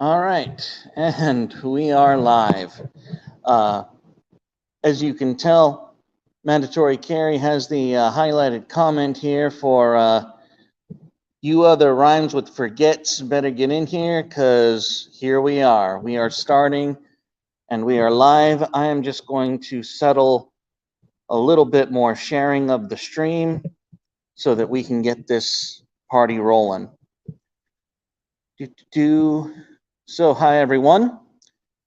All right, and we are live. Uh, as you can tell, Mandatory Carry has the highlighted comment here for you other rhymes with forgets better get in here because here we are. We are starting and we are live. I am just going to settle a little bit more sharing of the stream so that we can get this party rolling. So, hi everyone.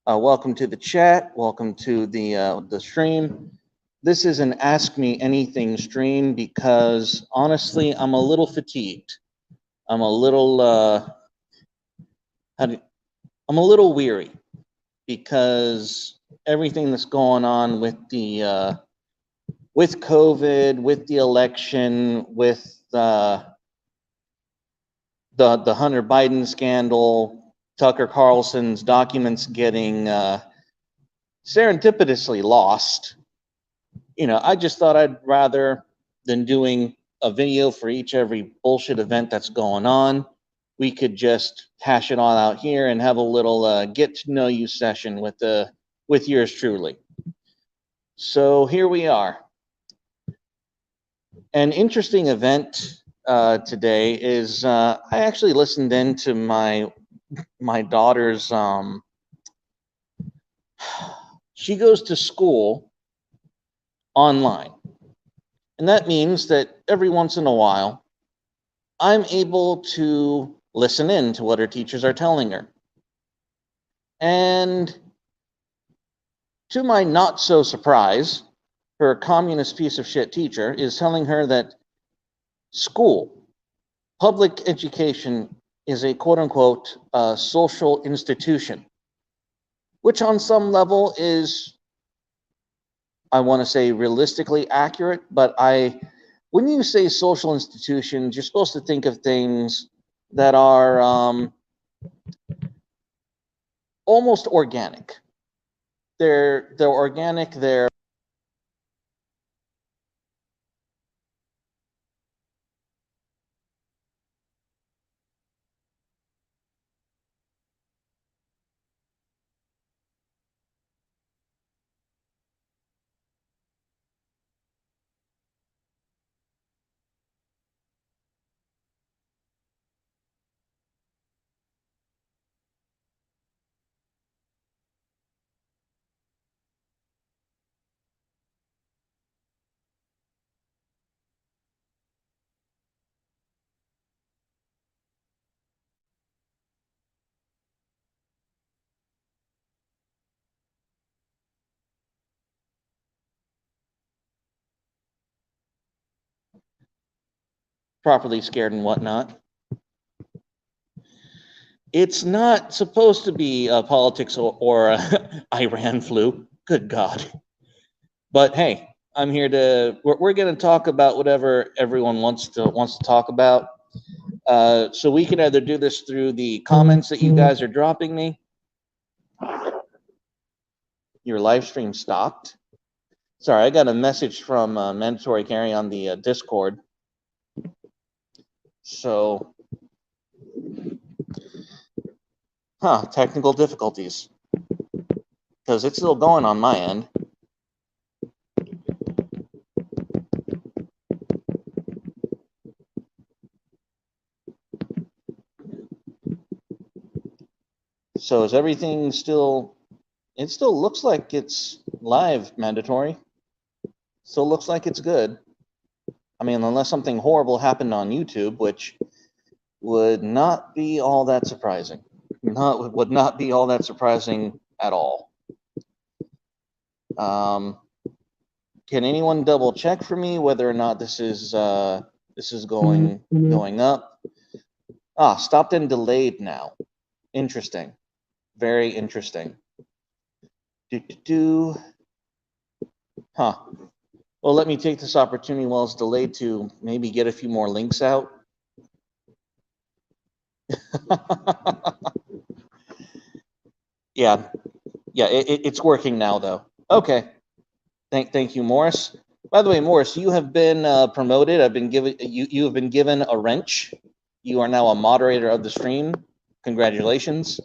Welcome to the chat. Welcome to the stream. This is an Ask Me Anything stream because honestly, I'm a little fatigued. I'm a little I'm a little weary because everything that's going on with COVID, with the election, with the Hunter Biden scandal, Tucker Carlson's documents getting serendipitously lost. I just thought I'd rather than doing a video for every bullshit event that's going on, we could just hash it all out here and have a little get to know you session with yours truly. So here we are. An interesting event today is I actually listened in to my daughter's. She goes to school online. And that means that every once in a while, I'm able to listen in to what her teachers are telling her. And to my not so surprise, her communist piece of shit teacher is telling her that school, public education, is a quote unquote social institution, which on some level is, I want to say, realistically accurate, but when you say social institutions, you're supposed to think of things that are almost organic. They're organic. They're properly scared and whatnot. It's not supposed to be politics or Iran flu. Good God. But hey, I'm here to. We're going to talk about whatever everyone wants to talk about. So we can either do this through the comments that you guys are dropping me. Your live stream stopped. Sorry, I got a message from Mandatory Carry on the Discord. So, technical difficulties. Because it's still going on my end. So is everything still, it still looks like it's live, Mandatory. Still looks like it's good. I mean, unless something horrible happened on YouTube, which would not be all that surprising. Would not be all that surprising at all. Can anyone double check for me whether or not this is going up? Stopped and delayed now. Interesting. Very interesting. Huh. Well, let me take this opportunity while it's delayed to maybe get a few more links out. Yeah, it's working now though. Okay. Thank you, Morris. By the way, Morris, you have been promoted. You have been given a wrench. You are now a moderator of the stream. Congratulations.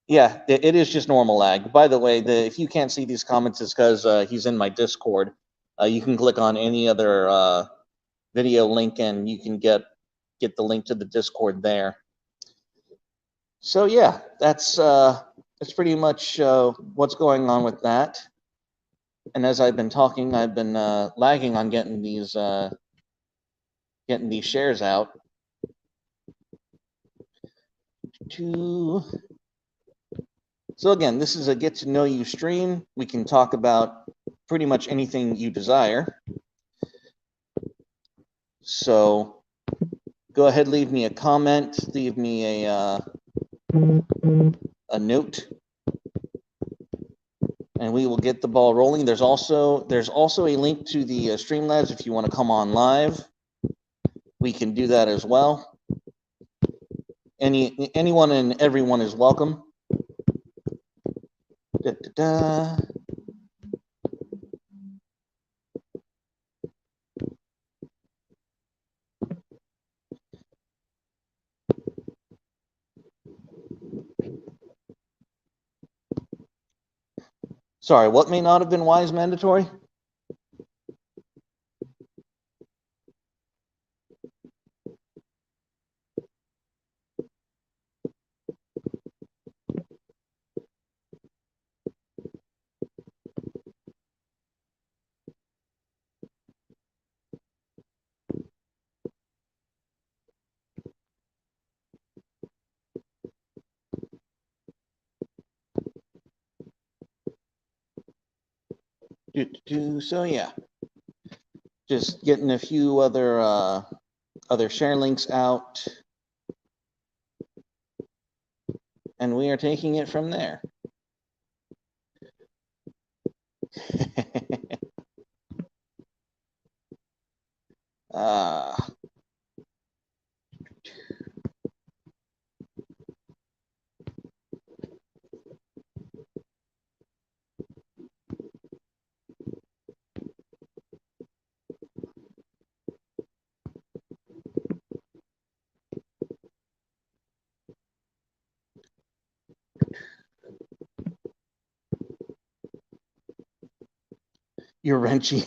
Yeah, it is just normal lag. By the way, if you can't see these comments, it's because he's in my Discord. You can click on any other video link, and you can get the link to the Discord there. So yeah, that's pretty much what's going on with that. And as I've been talking, I've been lagging on getting these shares out. So again, this is a get to know you stream. We can talk about pretty much anything you desire. So go ahead, leave me a comment, leave me a note, and we will get the ball rolling. There's also a link to the Streamlabs if you want to come on live. We can do that as well. Anyone and everyone is welcome. Sorry, what may not have been wise mandatory? So yeah, just getting a few other share links out, and we are taking it from there. You're Wrenchy.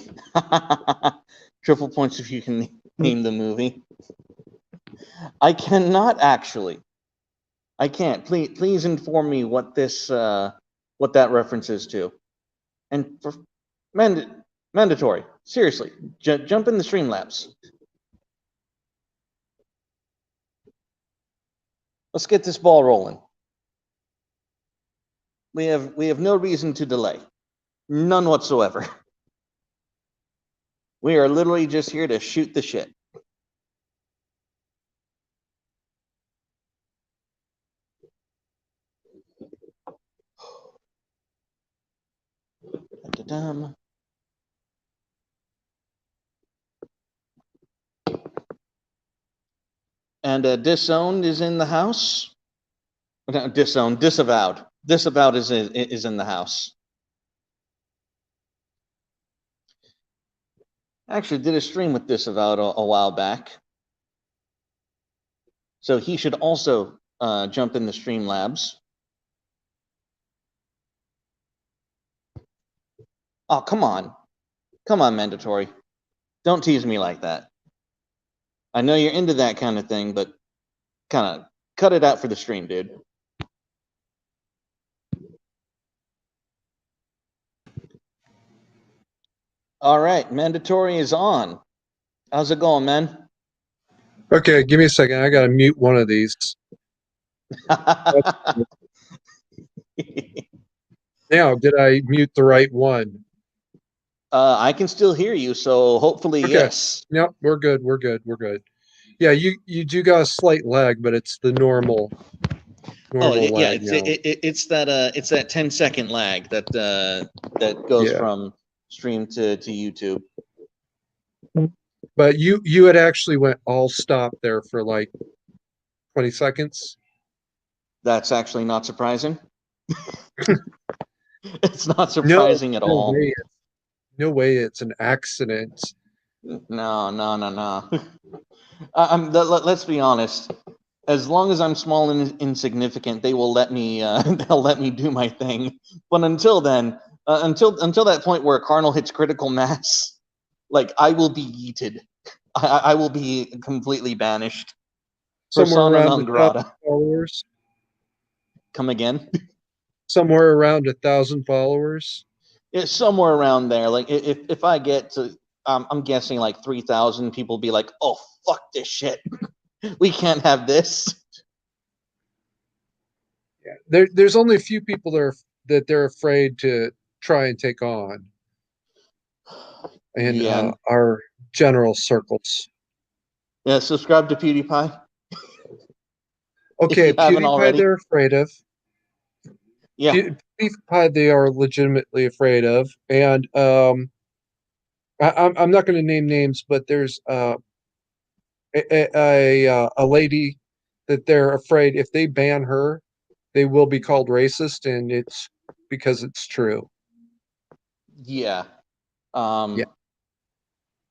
Triple points if you can name the movie. I cannot actually. I can't. Please inform me what what that reference is to. And for mandatory. Seriously, jump in the Streamlabs. Let's get this ball rolling. We have no reason to delay. None whatsoever. We are literally just here to shoot the shit. And Disowned is in the house. No, Disowned, Disavowed. Disavowed is in the house. Actually did a stream with Disavowed a while back. So he should also jump in the Streamlabs. Oh, come on. Come on, Mandatory. Don't tease me like that. I know you're into that kind of thing, but kind of cut it out for the stream, dude. All right, Mandatory is on. How's it going, man? Okay, give me a second. I got to mute one of these. Now, did I mute the right one? I can still hear you, so hopefully Okay. yes. Yep, we're good. We're good. We're good. Yeah, you do got a slight lag, but it's the normal yeah, lag. It's that 10-second lag that goes from stream to YouTube. But you had actually went all stop there for like 20 seconds. That's actually not surprising. It's not surprising at all. No way it's an accident. No. Let's be honest. as long as I'm small and insignificant, they will let me. They'll let me do my thing. But until then, until that point where Carnal hits critical mass, like I will be yeeted. I will be completely banished. Somewhere Persona around non grata. followers. Come again? Somewhere around 1,000 followers. It's somewhere around there. Like if I get to, I'm guessing like 3,000 people be like, oh fuck this shit. We can't have this. Yeah. There's only a few people that they're afraid to try and take on in Yeah. our general circles. Yeah. Subscribe to PewDiePie if Okay, you haven't PewDiePie already. they're afraid of. Yeah. PewDiePie they are legitimately afraid of, and I'm not going to name names, but there's a lady that they're afraid if they ban her, they will be called racist, and it's because it's true. Yeah. Yeah.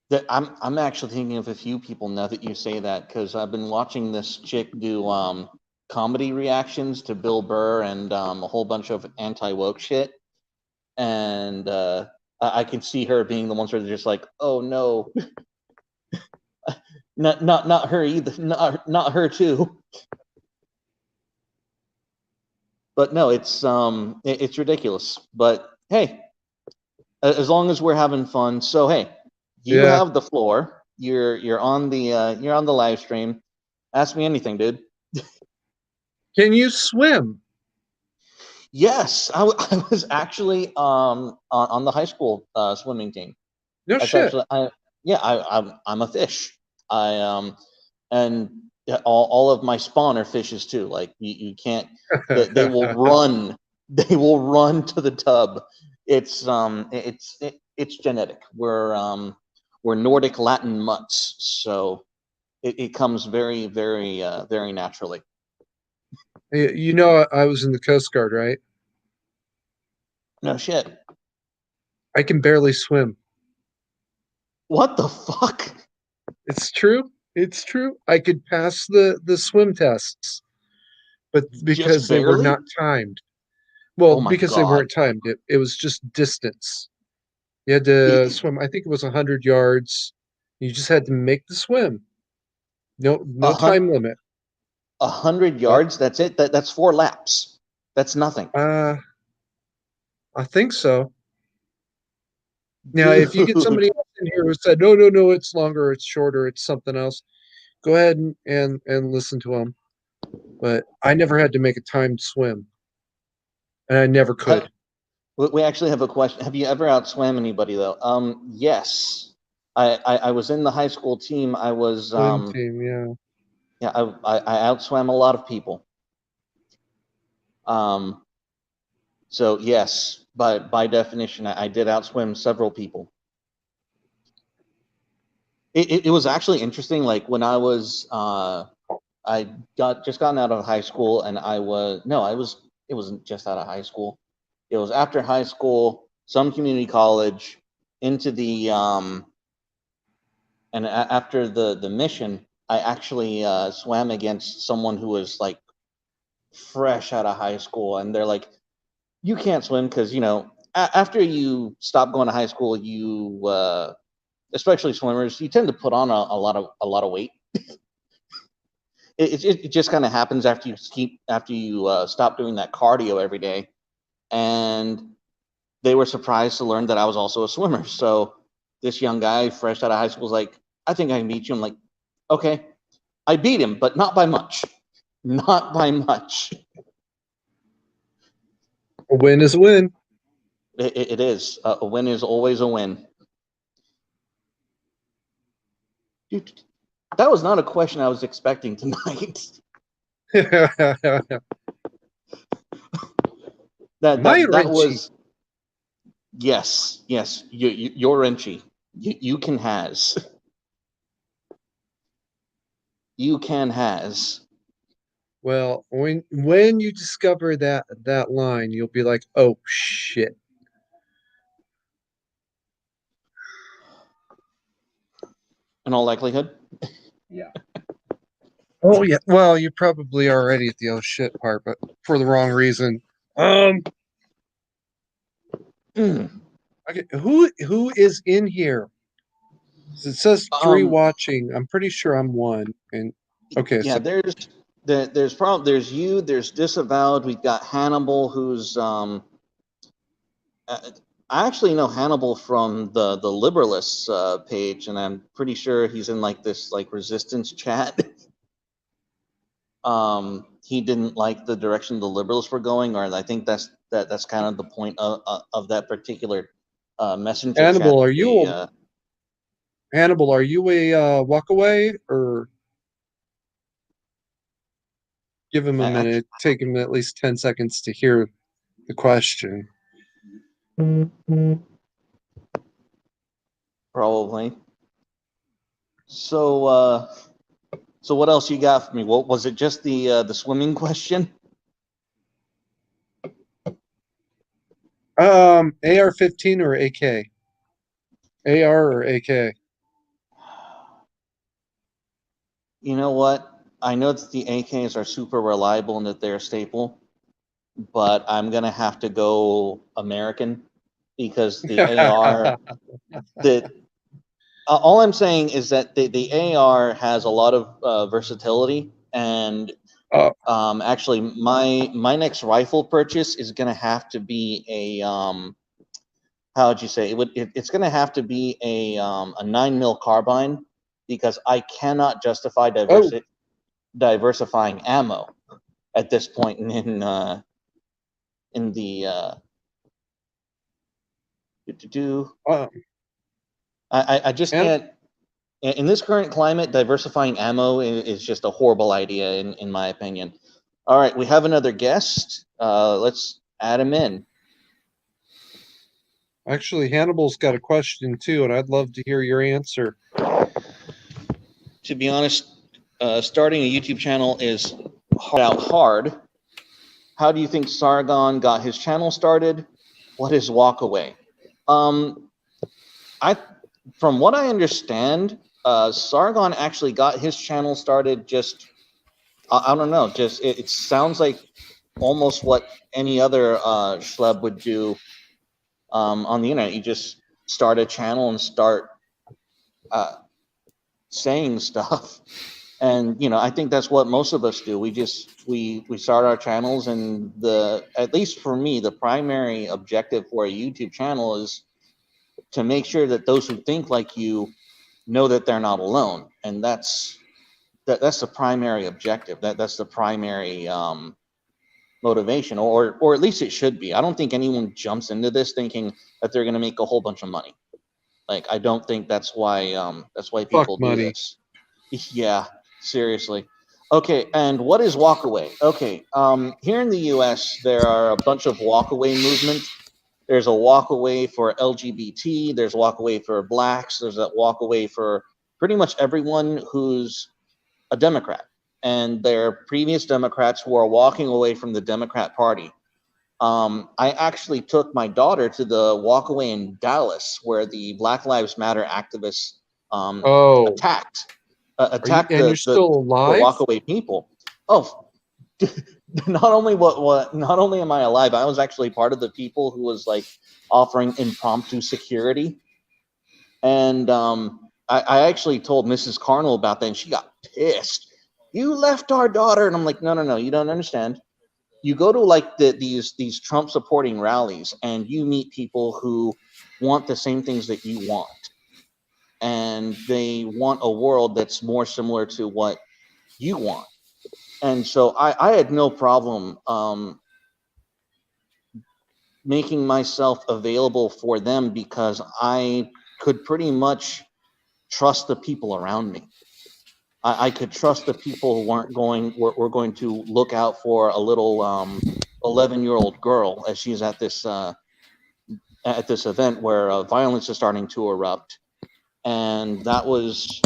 That I'm actually thinking of a few people now that you say that, because I've been watching this chick do comedy reactions to Bill Burr and a whole bunch of anti-woke shit, and I can see her being the ones where they're just like, oh no, not her either, not her too. But no, it's ridiculous. But hey, as long as we're having fun. So hey, you Yeah. have the floor. You're on the live stream. Ask me anything, dude. Can you swim? Yes, I was actually on the high school swimming team. No That's shit. actually I'm a fish. I and yeah, all of my spawn are fishes too. Like you can't, they will run. They will run to the tub. It's genetic. We're Nordic Latin mutts, so it comes very naturally. You know, I was in the Coast Guard, right? No shit. I can barely swim. What the fuck? It's true. It's true. I could pass the swim tests, but Just because they were barely? not timed. Well, Oh my because they god. weren't timed, it was just distance. You had to It, swim. I think it was 100 yards. You just had to make the swim. a No hun- time limit. 100 But yards. That's it. That's 4 laps. That's nothing, uh, I think so. Now, if you get dude. somebody else in here who said, no, it's longer, it's shorter, it's something else, go ahead and listen to them. But I never had to make a timed swim, and I never Ha- could. we actually have a question. Have you ever outswam anybody though? Yes. I was in the high school team. I was Swim team, yeah. yeah. I outswam a lot of people. Um, so yes, by definition, I did outswim several people. It was actually interesting. Like when I was I got just gotten out of high school, and I was no, I was it wasn't just out of high school. It was after high school, some community college, into the and after the mission, I actually swam against someone who was like fresh out of high school, and they're like, "You can't swim because after you stop going to high school, you especially swimmers, you tend to put on a lot of weight. It just kind of happens after you stop doing that cardio every day." And they were surprised to learn that I was also a swimmer. So this young guy, fresh out of high school, was like, "I think I can beat you." I'm like, "Okay." I beat him, but not by much. Not by much. A win is a win. It is. A win is always a win. Dude, that was not a question I was expecting tonight. That My that that Renchi. was yes. You're Renchi. You can has. You can has. Well, when you discover that line, you'll be like, oh shit. In all likelihood. Yeah. Oh yeah. Well, you're probably already at the oh shit part, but for the wrong reason. Um. Mm. Okay. Who is in here? It says three Um, watching. I'm pretty sure I'm one. And okay, yeah, so there's you, there's Disavowed. We've got Hannibal, who's uh, I actually know Hannibal from the Liberalists page, and I'm pretty sure he's in like this like resistance chat. He didn't like the direction the Liberals were going, or I think that's kind of the point of that particular messenger chat. Hannibal, They Are you a walk away or give him a act- minute? Take him at least 10 seconds to hear the question. probably. So so what else you got for me? What was it? Just the swimming question? AR-15 or AK? AR or AK? You know what? I know that the AKs are super reliable and that they're a staple, but I'm gonna have to go American because the AR that all I'm saying is that the AR has a lot of versatility, and Oh, actually my next rifle purchase is gonna have to be a how would you say it's gonna have to be a 9 mil carbine because I cannot justify oh, diversifying ammo at this point in the do um, I just and can't in this current climate. Diversifying ammo is just a horrible idea in my opinion. All right, we have another guest. Let's add him in. actually, Hannibal's got a question too, and I'd love to hear your answer. To be honest, starting a YouTube channel is hard. How do you think Sargon got his channel started? What is Walkaway? Um, I, from what I understand, Sargon actually got his channel started just I don't know, just it sounds like almost what any other schleb would do on the internet. You just start a channel and start uh, saying stuff. And I think that's what most of us do. We start our channels, and at least for me, the primary objective for a YouTube channel is to make sure that those who think like you know that they're not alone, and that's the primary objective. That's the primary motivation, or at least it should be. I don't think anyone jumps into this thinking that they're going to make a whole bunch of money. Like, I don't think that's why Fuck people do money. this. Yeah, seriously. Okay, and what is walkaway? Okay, here in the U.S., there are a bunch of walkaway movements. There's a walkaway for LGBT. There's walkaway for blacks. There's a walkaway for pretty much everyone who's a Democrat. And they're previous Democrats who are walking away from the Democrat Party. I actually took my daughter to the walkaway in Dallas, where the Black Lives Matter activists Oh, attacked are you? attacked And you're still the alive? walkaway people. Oh, not only am I alive, I was actually part of the people who was like offering impromptu security, and I actually told Mrs. Carnell about that, and she got pissed. You left our daughter, and I'm like, no, no, no, you don't understand. You go to like these Trump supporting rallies, and you meet people who want the same things that you want, and they want a world that's more similar to what you want. And so I had no problem making myself available for them because I could pretty much trust the people around me. I could trust the people who were going to look out for a little 11-year-old girl as she's at this event where violence is starting to erupt, and that was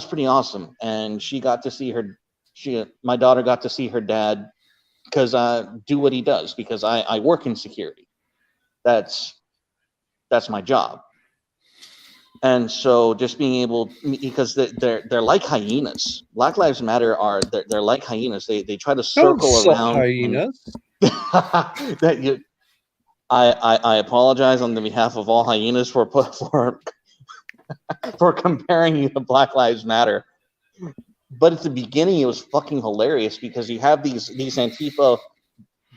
pretty awesome. And she got to see her, my daughter got to see her dad because I do what he does because I work in security. That's that's my job. And so just being able, because they're like hyenas. Black Lives Matter they're like hyenas. They try to Don't circle insult around. hyenas. That you, I apologize on the behalf of all hyenas for comparing you to Black Lives Matter. But at the beginning, it was fucking hilarious because you have these Antifa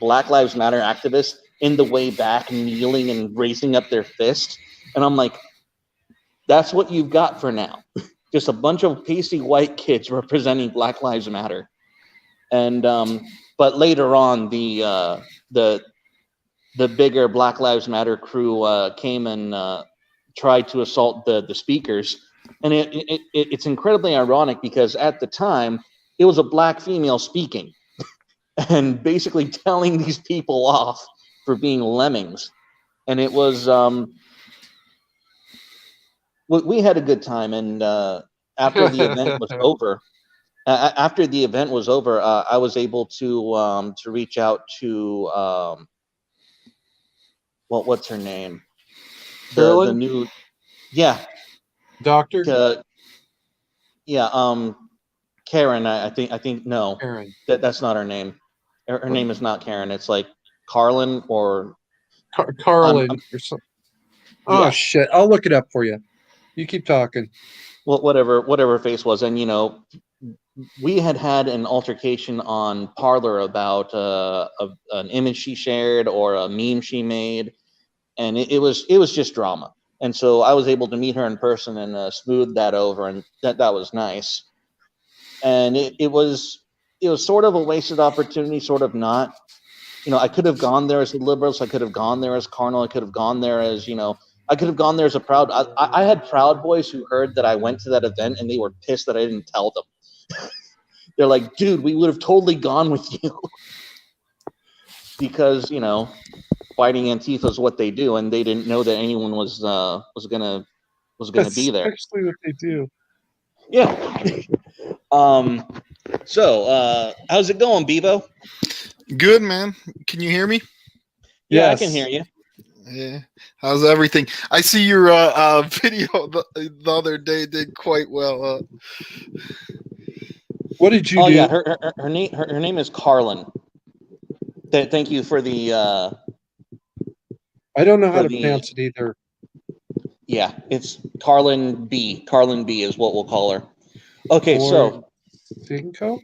Black Lives Matter activists in the way back, kneeling and raising up their fist, and I'm like, that's what you've got for now. Just a bunch of pasty white kids representing Black Lives Matter. And but later on, the bigger Black Lives Matter crew came and tried to assault the speakers. And it's incredibly ironic because at the time, it was a black female speaking and basically telling these people off for being lemmings. And it was we had a good time, and after the event was over, I was able to reach out to what's her name, the Carolyn? new Doctor? Karen. I think no, Karen. that's not her name. Her name is not Karen. It's like Carlin or Carlin or something. Oh yeah. shit! I'll look it up for you. You keep talking. Well, whatever her face was, and we had an altercation on Parler about an image she shared or a meme she made, and it was just drama. And so I was able to meet her in person and smooth that over, and that was nice. And it was sort of a wasted opportunity, sort of not. I could have gone there as the liberals. I could have gone there as Carnal. I could have gone there as I could have gone there as a Proud. I had Proud Boys who heard that I went to that event and they were pissed that I didn't tell them. They're like, dude, we would have totally gone with you because fighting Antifa is what they do, and they didn't know that anyone was gonna be there. Actually, what they do. Yeah. So how's it going, Bebo? Good, man. Can you hear me? Yeah, yes. I can hear you. Yeah. How's everything? I see your video the other day did quite well. What did you do? Oh yeah, her name is Carlin. Thank you for the. I don't know how to pronounce it either. Yeah, it's Carlin B. Carlin B is what we'll call her. Okay, so. Cinco?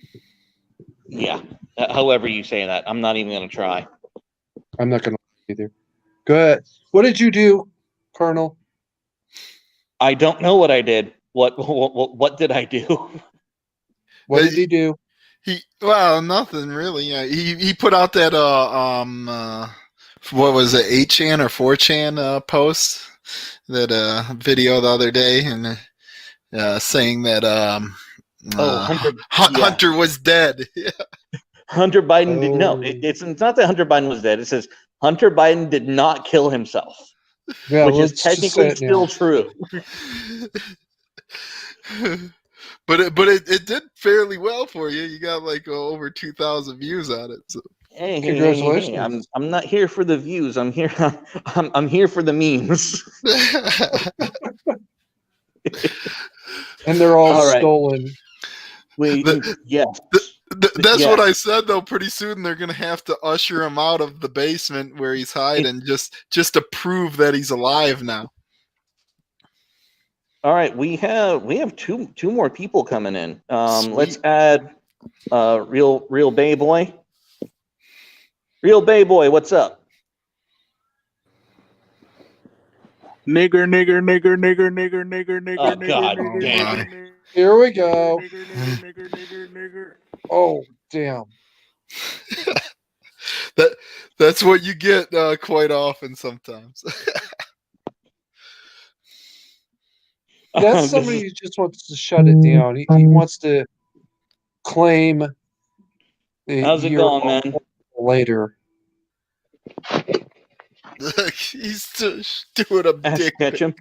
Yeah, however you say that. I'm not even going to try. I'm not going to either. Go ahead. What did you do, Colonel? I don't know what I did. What did I do? What did he do? Nothing really. He put out that what was it, 8chan or 4chan post, that video the other day, and saying that Hunter was dead. Yeah. Hunter Biden did no. It's not that Hunter Biden was dead. It says Hunter Biden did not kill himself, which is technically still true. But it did fairly well for you. You got like over 2,000 views on it. So. Hey, congratulations! I'm not here for the views. I'm here. I'm here for the memes. And they're all stolen. Yes. That's what I said, though. Pretty soon they're going to have to usher him out of the basement where he's hiding just to prove that he's alive now. All right, we have two more people coming in. Let's add Real Bay Boy. Real Bay Boy, what's up? Nigger. Oh, God damn. Here we go. Oh, damn. That's what you get quite often sometimes. That's somebody who just wants to shut it down. He wants to claim. How's it going, man? Later. He's just doing a dick. Catch him.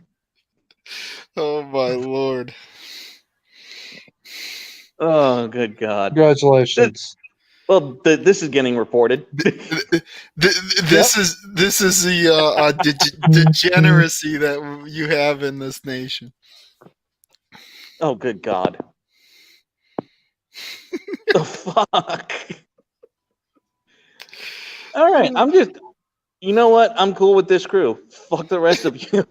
Oh my Lord. Oh, good God. Congratulations. Well, this is getting reported. This is the degeneracy that you have in this nation. Oh, good God. The fuck? All right, you know what? I'm cool with this crew. Fuck the rest of you.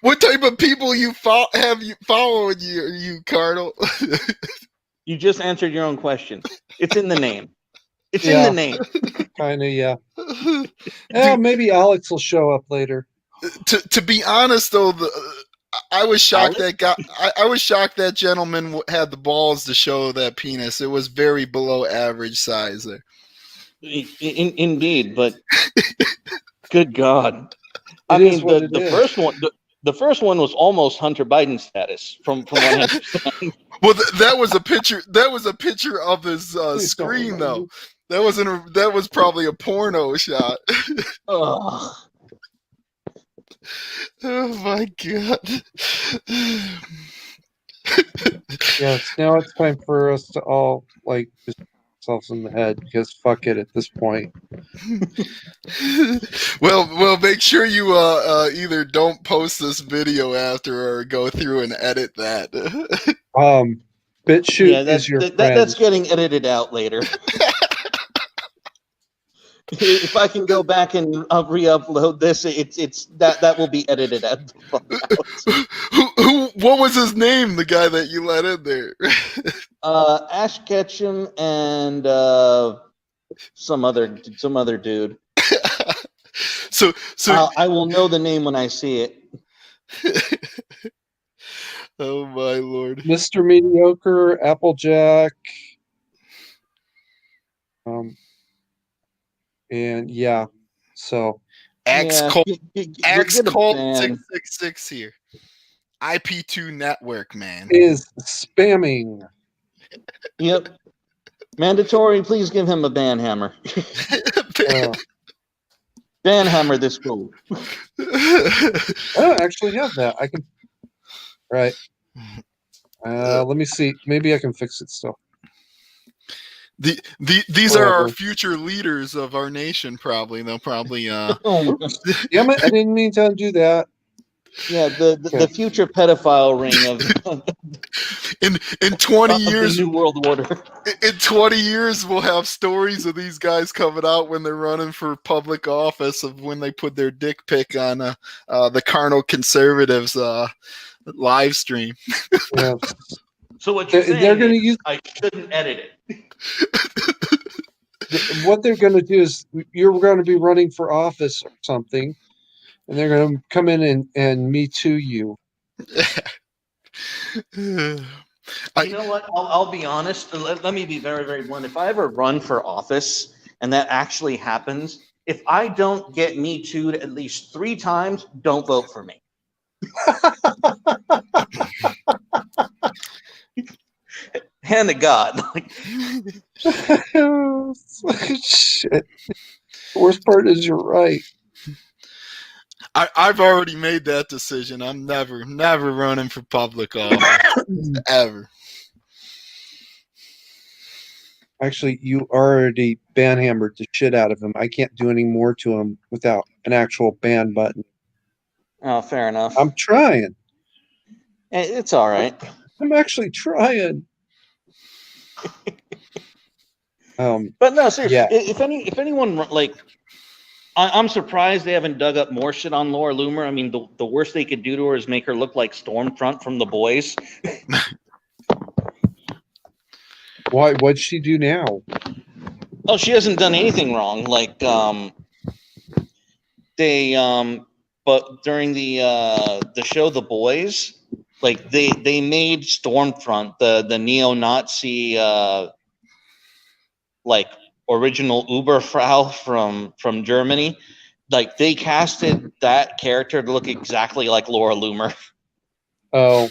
What type of people have you following you, Cardinal? You just answered your own question. It's in the name. It's in the name. Kind of, yeah. Yeah, maybe Alex will show up later. To be honest, though, I was shocked Alex? I was shocked that gentleman had the balls to show that penis. It was very below average size there. Indeed, but good God. I It is mean, what it the is. first one, the first one was almost Hunter Biden status, from what I understand. Well, that was a picture. That was a picture of his screen, though. That wasn't. That was probably a porno shot. Ugh. Oh my God. Yes, now it's time for us to all like just ourselves in the head because fuck it at this point. Well, make sure you either don't post this video after or go through and edit that. BitChute is your friend. That's getting edited out later. If I can go back and re-upload this, it's that will be edited out. What was his name? The guy that you let in there? Ash Ketchum and some other dude. So I will know the name when I see it. Oh my Lord. Mr. Mediocre, Applejack. And yeah, so X Yeah, Colt get X a Colt ban. 666 here. IP2 network, man. is spamming. Yep. Mandatory, please give him a ban hammer. Ban hammer this fool. I don't actually have that. I can. Right. Let me see. Maybe I can fix it still. These are our Whatever. future leaders of our nation. Probably they'll probably Oh, Damn it! I didn't mean to undo that. yeah, the future pedophile ring of in 20 of years. the New World Order. In 20 years, we'll have stories of these guys coming out when they're running for public office of when they put their dick pic on the carnal conservatives live stream. Yeah. So what you're saying They're going to is use I shouldn't edit it. what they're going to do is you're going to be running for office or something, and they're going to come in and Me Too you. You know what? I'll be honest. Let me be very, very blunt. If I ever run for office and that actually happens, if I don't get Me Too'd at least 3 times, don't vote for me. Hand to God. Shit. The worst part is you're right. I've already made that decision. I'm never running for public office ever. Actually, you already ban-hammered the shit out of him. I can't do any more to him without an actual ban button. Oh, fair enough. I'm trying. It's all right. I'm actually trying. But no, seriously. Yeah. If anyone like, I'm surprised they haven't dug up more shit on Laura Loomer. I mean, the worst they could do to her is make her look like Stormfront from The Boys. Why? What'd she do now? Oh, she hasn't done anything wrong. Like, but during the show The Boys, like they made Stormfront the neo-Nazi like original Uberfrau from Germany. Like they casted that character to look exactly like Laura Loomer. Oh.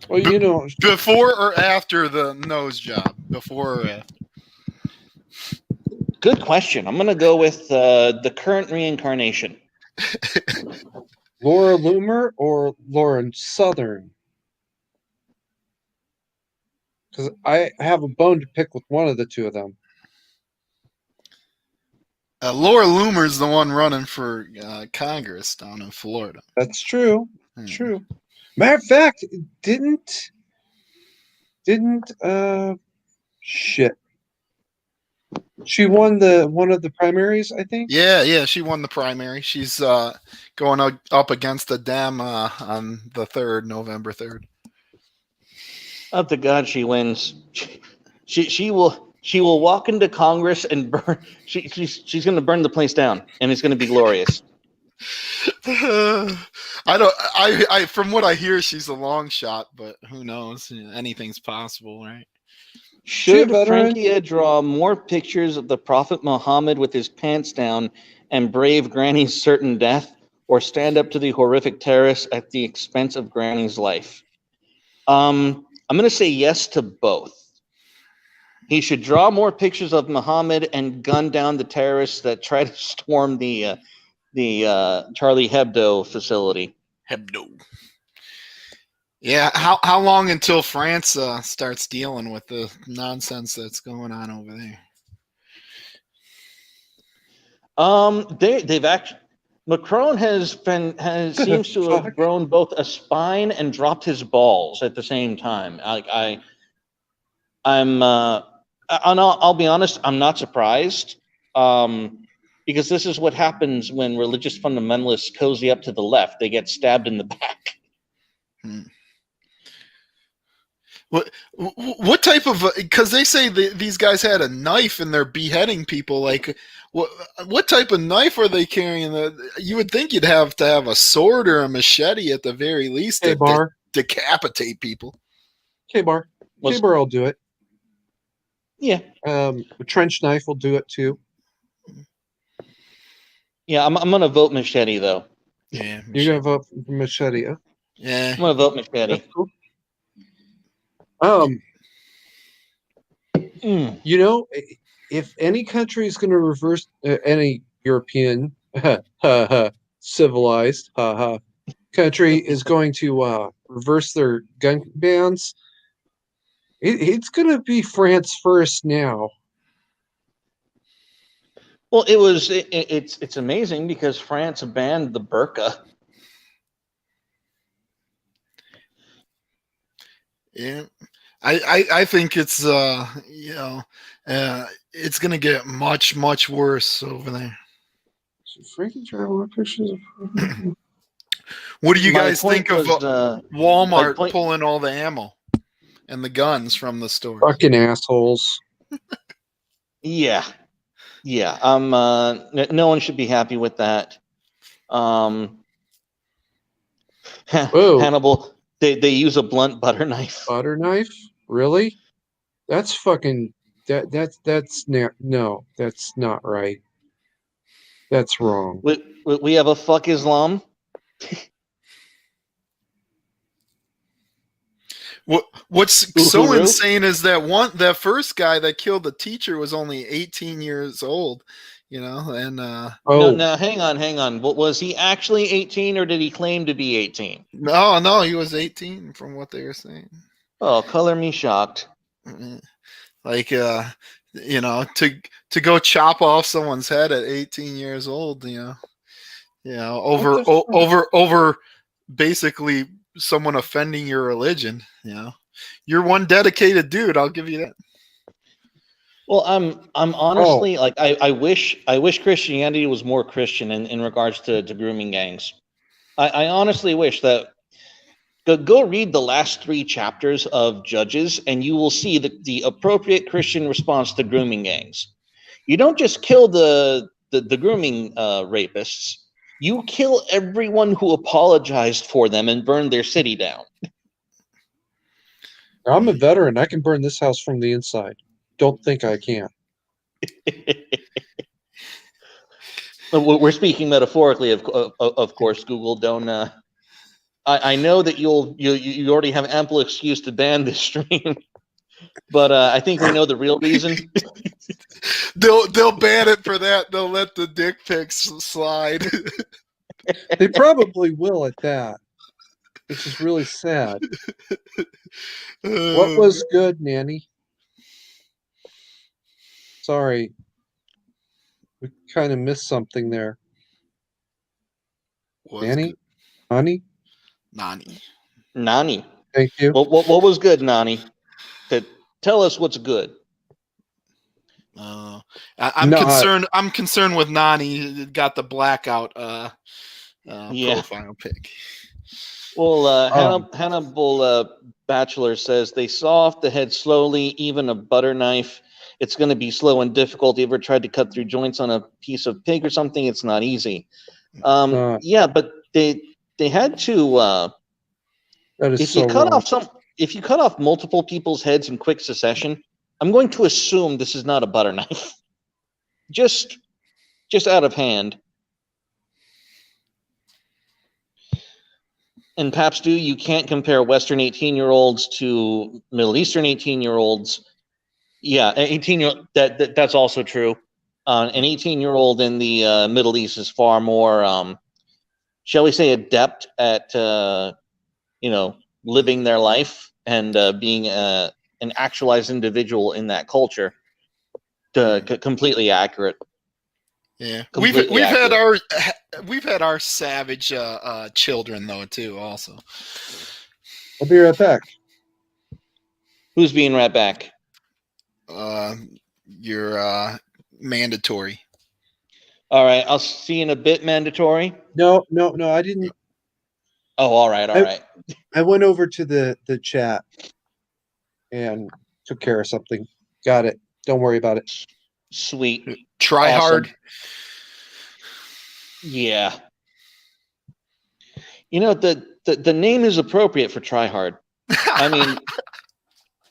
Well, you know, Before or after the nose job? Before or after? Good question. I'm gonna go with the current reincarnation. Laura Loomer or Lauren Southern? Because I have a bone to pick with one of the two of them. Laura Loomer's the one running for Congress down in Florida. That's true. Hmm. True. Matter of fact, didn't shit. She won one of the primaries, I think. Yeah, she won the primary. She's going up against a Dem on the 3rd, November 3rd. Up to God, she wins. She will walk into Congress and burn. She's going to burn the place down, and it's going to be glorious. I from what I hear, she's a long shot, but who knows? Anything's possible, right? Should veteran? Frankia draw more pictures of the Prophet Muhammad with his pants down and brave Granny's certain death, or stand up to the horrific terrorists at the expense of Granny's life? I'm going to say yes to both. He should draw more pictures of Muhammad and gun down the terrorists that try to storm the Charlie Hebdo facility. Hebdo. Yeah, how long until France starts dealing with the nonsense that's going on over there? They've actually, Macron seems to have grown both a spine and dropped his balls at the same time. I'll be honest, I'm not surprised, because this is what happens when religious fundamentalists cozy up to the left. They get stabbed in the back. What type of? Because they say these guys had a knife and they're beheading people. Like, what type of knife are they carrying? You would think you'd have to have a sword or a machete at the very least to decapitate people. K-Bar will do it. Yeah. A trench knife will do it too. Yeah, I'm gonna vote machete though. Yeah, you're gonna vote for machete. Huh? Yeah, I'm gonna vote machete. That's cool. You know, if any country is going to reverse any European civilized country is going to reverse their gun bans, it's going to be France first now. Well, it's amazing because France banned the burqa. Yeah. I think it's it's gonna get much worse over there. Frankie try more pictures of What do you guys think of Walmart point- pulling all the ammo and the guns from the store? fucking assholes. Yeah. No one should be happy with that. Hannibal, they use a blunt butter knife. Butter knife? Really? That's fucking that's no, that's not right. That's wrong. We have a fuck Islam. What's so insane is that first guy that killed the teacher was only 18 years old, and No, hang on. Was he actually 18 or did he claim to be 18? No, he was 18 from what they were saying. Oh, color me shocked. Like to go chop off someone's head at 18 years old, over basically someone offending your religion, You're one dedicated dude, I'll give you that. Well, I'm honestly like I wish Christianity was more Christian in regards to grooming gangs. I honestly wish that. Go read the last 3 chapters of Judges, and you will see the appropriate Christian response to grooming gangs. You don't just kill the grooming rapists. You kill everyone who apologized for them and burn their city down. I'm a veteran. I can burn this house from the inside. Don't think I can't. We're speaking metaphorically, of course. Google, don't. I know that you already have ample excuse to ban this stream, but I think we know the real reason. They'll ban it for that. They'll let the dick pics slide. They probably will at that. which is really sad. What was good, Nanny? Sorry, we kind of missed something there. Nanny, good? honey, Nani? Nani. thank you. What was good, Nani? Tell us what's good. I'm No, concerned. I'm concerned with Nani. Got the blackout. Yeah. Profile pic. Well, Um, Hannibal Bachelor says they saw off the head slowly, even a butter knife. It's going to be slow and difficult. You ever tried to cut through joints on a piece of pig or something? It's not easy. Yeah, but they had to. That is If so you cut wrong. if you cut off multiple people's heads in quick succession, I'm going to assume this is not a butter knife. Just out of hand. And Paps, you can't compare Western 18-year-olds to Middle Eastern 18-year-olds. Yeah, 18-year that's also true. An 18-year-old in the Middle East is far more, shall we say, adept at living their life and being an actualized individual in that culture. Completely accurate. Yeah, Completely we've had our savage children though too. Also, I'll be right back. Who's being right back? You're mandatory. All right, I'll see you in a bit. Mandatory. No, I didn't. Oh, all right. I went over to the chat and took care of something. Got it. Don't worry about it. Sweet. Try Awesome. hard. Yeah. The name is appropriate for try hard. I mean,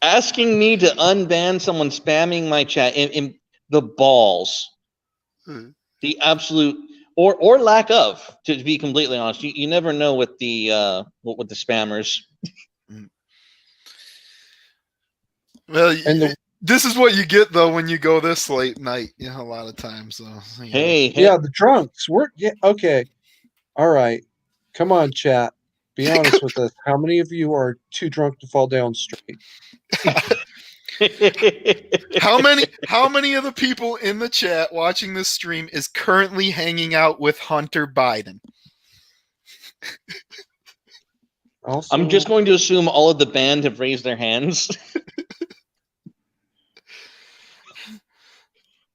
asking me to unban someone spamming my chat in the balls, the absolute or lack of, to be completely honest. You never know with the spammers. Well, And this is what you get though when you go this late night. A lot of times. So Hey. yeah, the drunks. Okay. All right. Come on, chat. Be honest with us. How many of you are too drunk to fall down straight? How many of the people in the chat watching this stream is currently hanging out with Hunter Biden? Also, I'm just going to assume all of the band have raised their hands.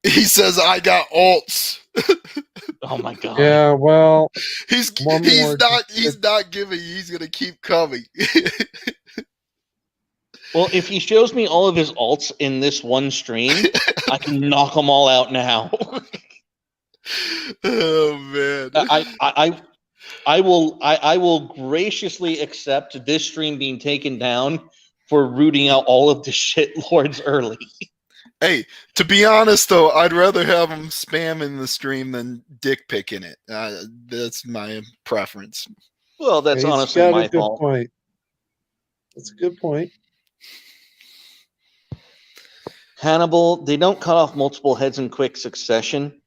He says, "I got alts." Oh my god. yeah, well, He's One more. not giving. He's gonna keep coming. Well, if he shows me all of his alts in this one stream, I can knock them all out now. Oh man. I will graciously accept this stream being taken down for rooting out all of the shit lords early. Hey, to be honest though, I'd rather have him spamming the stream than dick picking it. That's my preference. Well, that's he's honestly got my a good fault. point. That's a good point. Hannibal, they don't cut off multiple heads in quick succession.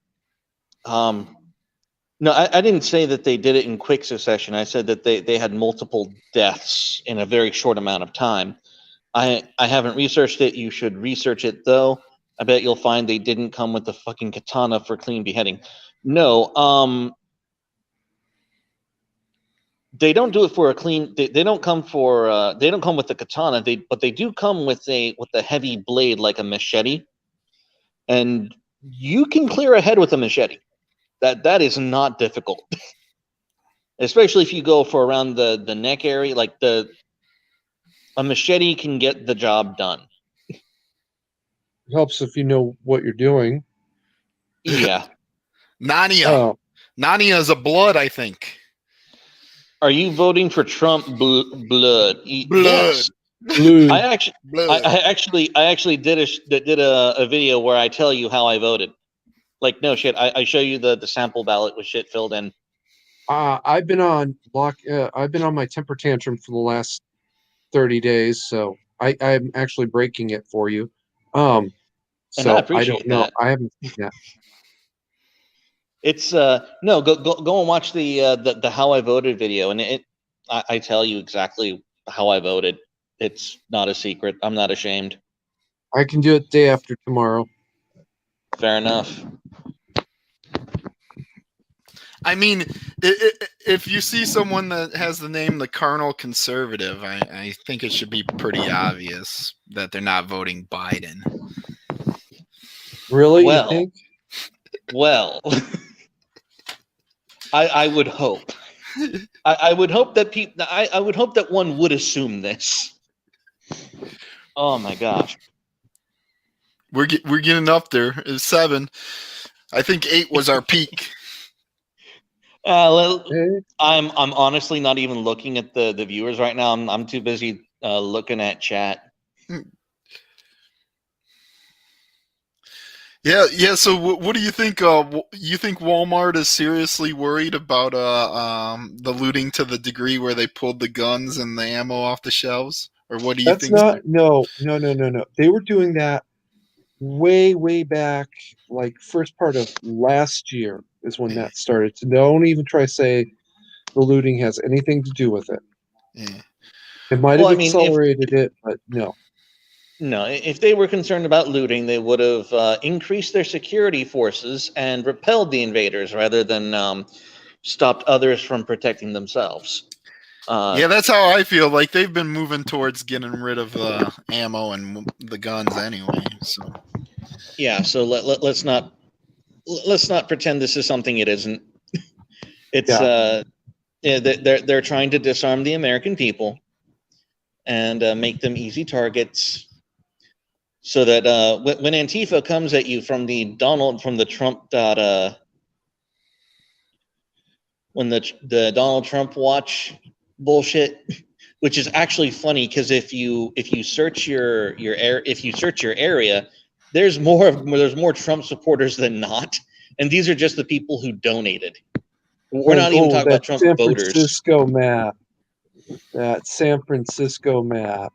No, I didn't say that they did it in quick succession. I said that they had multiple deaths in a very short amount of time. I haven't researched it. You should research it, though. I bet you'll find they didn't come with the fucking katana for clean beheading. No, they don't do it for a clean. They don't come for. They don't come with the katana. But they do come with a heavy blade like a machete, and you can clear a head with a machete. That is not difficult, especially if you go for around the neck area. Like a machete can get the job done. It helps if you know what you're doing. Yeah. Nania. Oh, Nania is a blood, I think. Are you voting for Trump blood? Blood. Yes. blue. I actually did a video where I tell you how I voted. Like, no shit. I show you the sample ballot with shit filled in. I've been on I've been on my temper tantrum for the last 30 days, so I'm actually breaking it for you. So I appreciate don't know. that. I haven't seen that. It's no, go and watch the how I voted video, and I tell you exactly how I voted. It's not a secret. I'm not ashamed. I can do it day after tomorrow. Fair enough. I mean, if you see someone that has the name the Carnal Conservative, I think it should be pretty obvious that they're not voting Biden. Really? Well, you think? Well, I would hope. I would hope that people. I would hope that one would assume this. Oh my gosh. We're getting up there. It's 7. I think 8 was our peak. I'm honestly not even looking at the viewers right now. I'm too busy looking at chat. Yeah. So what do you think? You think Walmart is seriously worried about the looting to the degree where they pulled the guns and the ammo off the shelves, or what do you That's think? not. No. They were doing that way back, like first part of last year is when that started. So don't even try to say the looting has anything to do with it. Yeah. It might Well, have I mean, accelerated it, but no. No, if they were concerned about looting, they would have increased their security forces and repelled the invaders rather than stopped others from protecting themselves. Yeah, that's how I feel. Like they've been moving towards getting rid of ammo and the guns anyway. So Yeah, so let's not pretend this is something it isn't. It's they're trying to disarm the American people and make them easy targets, so that when Antifa comes at you from the Trump when the Donald Trump watch bullshit, which is actually funny because if you search your area, there's more Trump supporters than not, and these are just the people who donated. We're not even talking about Trump voters. Francisco map. That San Francisco map.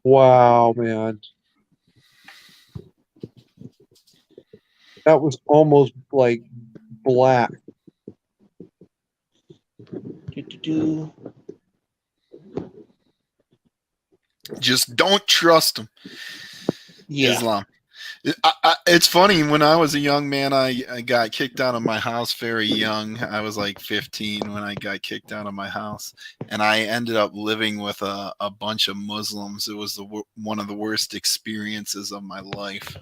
Wow, man. That was almost like black. just don't trust them. Yeah. Islam. It's funny, when I was a young man, I got kicked out of my house very young. I was like 15 when I got kicked out of my house, and I ended up living with a bunch of Muslims. It was one of the worst experiences of my life.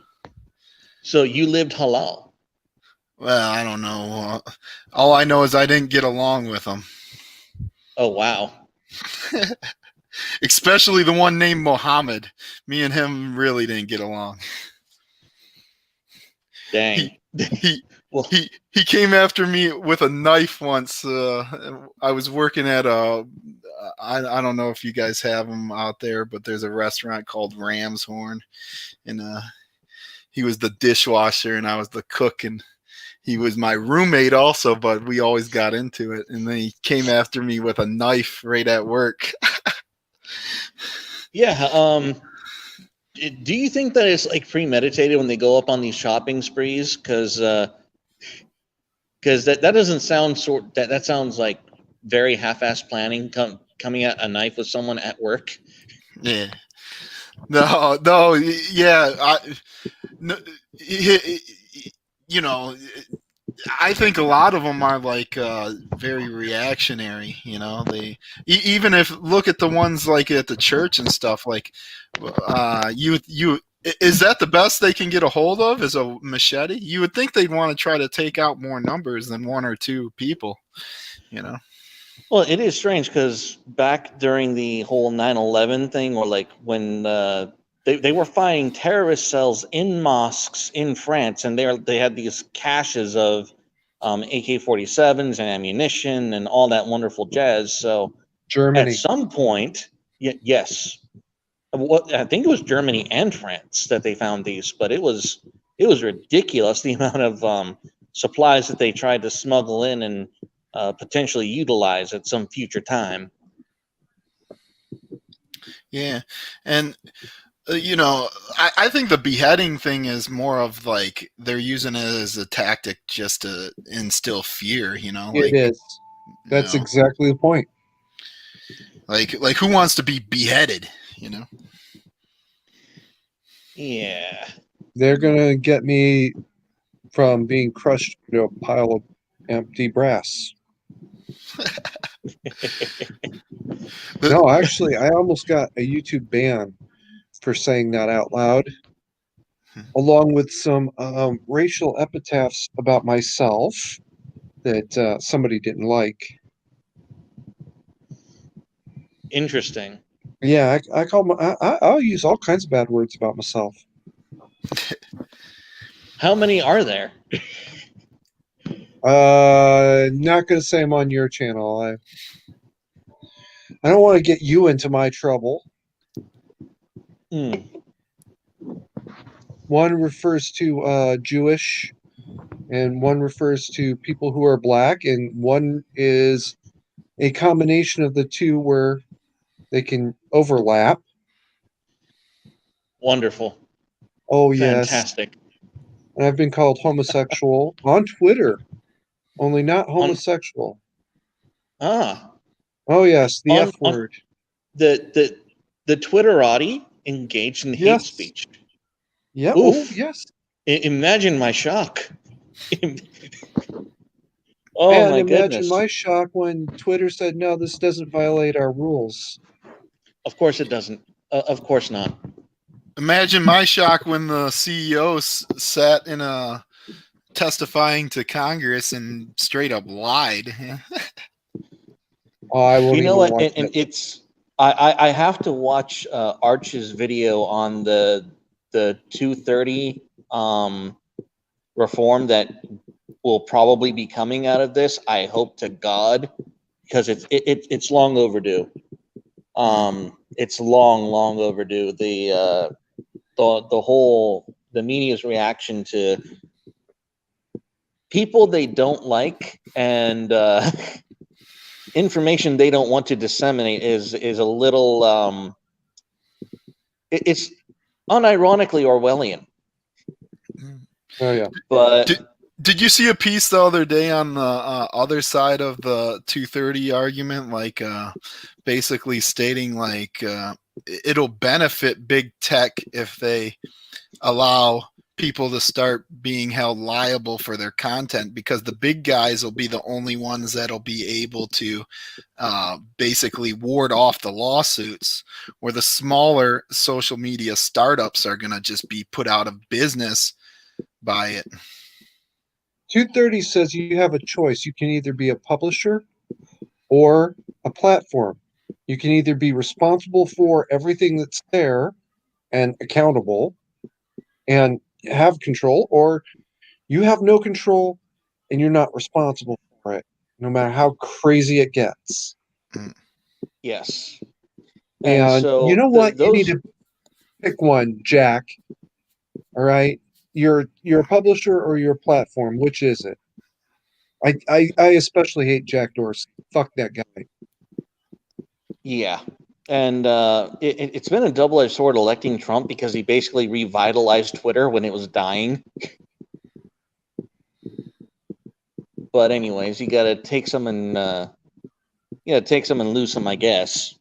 So you lived halal? Well, I don't know. All I know is I didn't get along with them. Oh, wow. Especially the one named Mohammed. Me and him really didn't get along. Dang. He came after me with a knife once. I was working at I don't know if you guys have them out there, but there's a restaurant called Ram's Horn, and he was the dishwasher and I was the cook, and he was my roommate also, but we always got into it. And then he came after me with a knife right at work. Yeah. Do you think that it's like premeditated when they go up on these shopping sprees? Because that doesn't sound that sounds like very half-assed planning, coming at a knife with someone at work. Yeah. No. Yeah. You know, I think a lot of them are like very reactionary. You know, they even if look at the ones like at the church and stuff. Like, is that the best they can get a hold of? Is a machete? You would think they'd want to try to take out more numbers than 1 or 2 people. You know. Well, it is strange because back during the whole 9/11 thing, or like when they were finding terrorist cells in mosques in France, and they had these caches of AK-47s and ammunition and all that wonderful jazz. So Germany. at some point, yes, I think it was Germany and France that they found these, but it was ridiculous the amount of supplies that they tried to smuggle in and potentially utilize at some future time. Yeah, and you know, I think the beheading thing is more of like they're using it as a tactic just to instill fear. You know, like, It is. That's know? exactly the point. Like who wants to be beheaded? Yeah. They're gonna get me from being crushed into a pile of empty brass. No, actually, I almost got a YouTube ban for saying that out loud, along with some racial epitaphs about myself that somebody didn't like. Interesting. Yeah, I call I'll use all kinds of bad words about myself. How many are there? Not gonna say I'm on your channel. I don't want to get you into my trouble. Hmm. One refers to Jewish, and one refers to people who are black, and one is a combination of the two where they can overlap. Wonderful. Oh yes, Fantastic. and I've been called homosexual on Twitter, only not homosexual. Ah. Oh yes, the On F word. the Twitterati engaged in hate Yes. speech. Yeah. Oh Oof. yes. Imagine my shock. Oh And my imagine goodness. my shock when Twitter said, "No, this doesn't violate our rules." Of course it doesn't. Of course not. Imagine my shock when the CEO sat in a testifying to Congress and straight up lied. Oh, I won't You know even what? watch And it. it's I have to watch Arch's video on the 230 reform that will probably be coming out of this. I hope to God, because it's long overdue. It's long overdue. The whole the media's reaction to people they don't like and information they don't want to disseminate is a little it's unironically Orwellian. Oh yeah. But Did you see a piece the other day on the other side of the 230 argument, like basically stating like it'll benefit big tech if they allow people to start being held liable for their content, because the big guys will be the only ones that'll be able to basically ward off the lawsuits, where the smaller social media startups are going to just be put out of business by it. 230 says you have a choice. You can either be a publisher or a platform. You can either be responsible for everything that's there and accountable and have control, or you have no control and you're not responsible for it, no matter how crazy it gets. yes, And so you know what? You need those to pick one, Jack. All right. You're a publisher or you're a platform. Which is it? I especially hate Jack Dorsey. Fuck that guy. yeah. And it's been a double-edged sword electing Trump, because he basically revitalized Twitter when it was dying. But anyways, you gotta take some and lose some, I guess.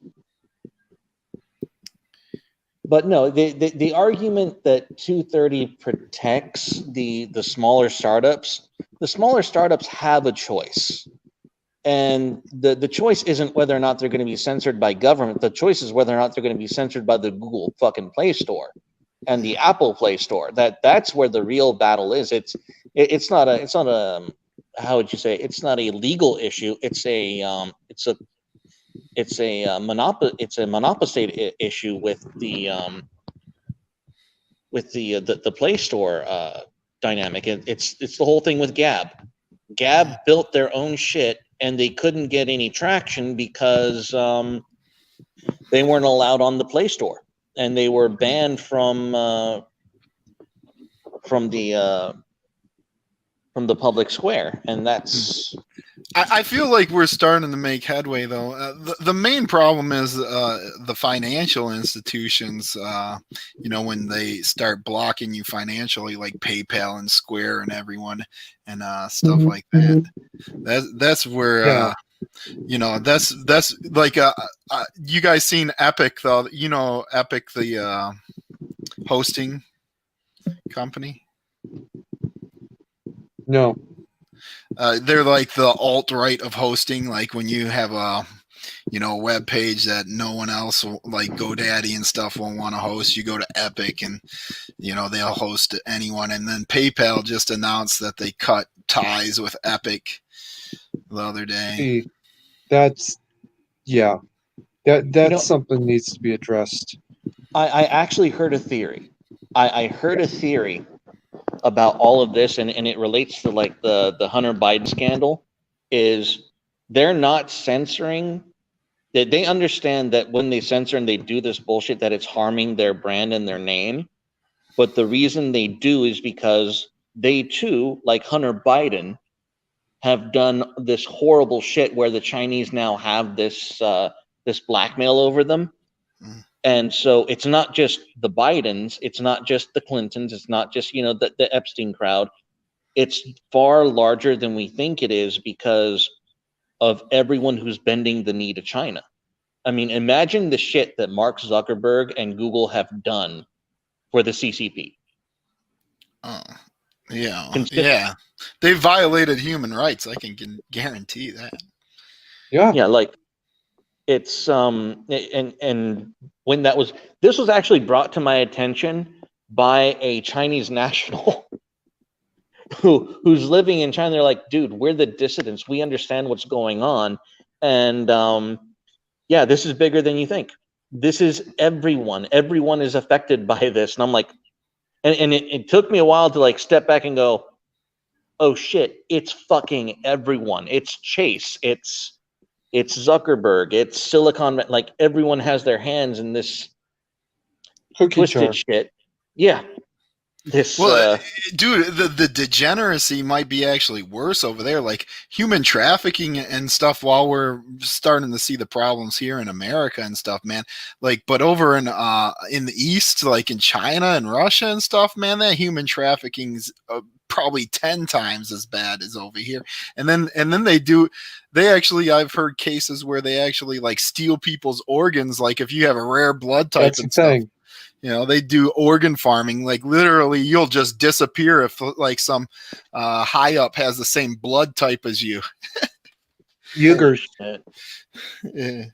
But no, the argument that 230 protects the smaller startups have a choice. And the choice isn't whether or not they're going to be censored by government. The choice is whether or not they're going to be censored by the Google fucking Play Store and the Apple Play Store. That's where the real battle is. It's not a how would you say, it's not a legal issue. It's a monopoly issue with the Play Store dynamic. It's the whole thing with Gab. Gab built their own shit, and they couldn't get any traction because they weren't allowed on the Play Store, and they were banned from the public square, and that's. I feel like we're starting to make headway, though. The main problem is the financial institutions. When they start blocking you financially, like PayPal and Square and everyone, and stuff like that. That's where You know, that's like you guys seen Epic though? You know, Epic, the hosting company. No. They're like the alt-right of hosting. Like when you have a web page that no one else like GoDaddy and stuff won't want to host, you go to Epic and they'll host anyone. And then PayPal just announced that they cut ties with Epic the other day. See, that's something needs to be addressed. I actually heard a theory. I heard a theory about all of this, and it relates to like the Hunter Biden scandal. Is they're not censoring. They understand that when they censor and they do this bullshit, that it's harming their brand and their name. But the reason they do is because they too, like Hunter Biden, have done this horrible shit where the Chinese now have this this blackmail over them. And so it's not just the Bidens, it's not just the Clintons, it's not just the Epstein crowd. It's far larger than we think it is because of everyone who's bending the knee to China. I mean, imagine the shit that Mark Zuckerberg and Google have done for the CCP. Oh, yeah. They violated human rights. I can guarantee that. Yeah. Yeah, like it's and when this was actually brought to my attention by a Chinese national who's living in China. They're like, dude, we're the dissidents. We understand what's going on. And yeah, this is bigger than you think. This is everyone. Everyone is affected by this. And I'm like, and it took me a while to like step back and go, oh shit, it's fucking everyone. It's Chase. It's Zuckerberg. It's Silicon. Like everyone has their hands in this Cookie twisted jar. shit. Yeah. This dude, the degeneracy might be actually worse over there, like human trafficking and stuff, while we're starting to see the problems here in America and stuff, man. Like, but over in the East, like in China and Russia and stuff, man, that human trafficking is probably 10 times as bad as over here. And then they actually, I've heard cases where they actually like steal people's organs, like if you have a rare blood type. That's and the stuff. thing. They do organ farming. Like literally, you'll just disappear if like some high up has the same blood type as you. Uyghurs. Yeah.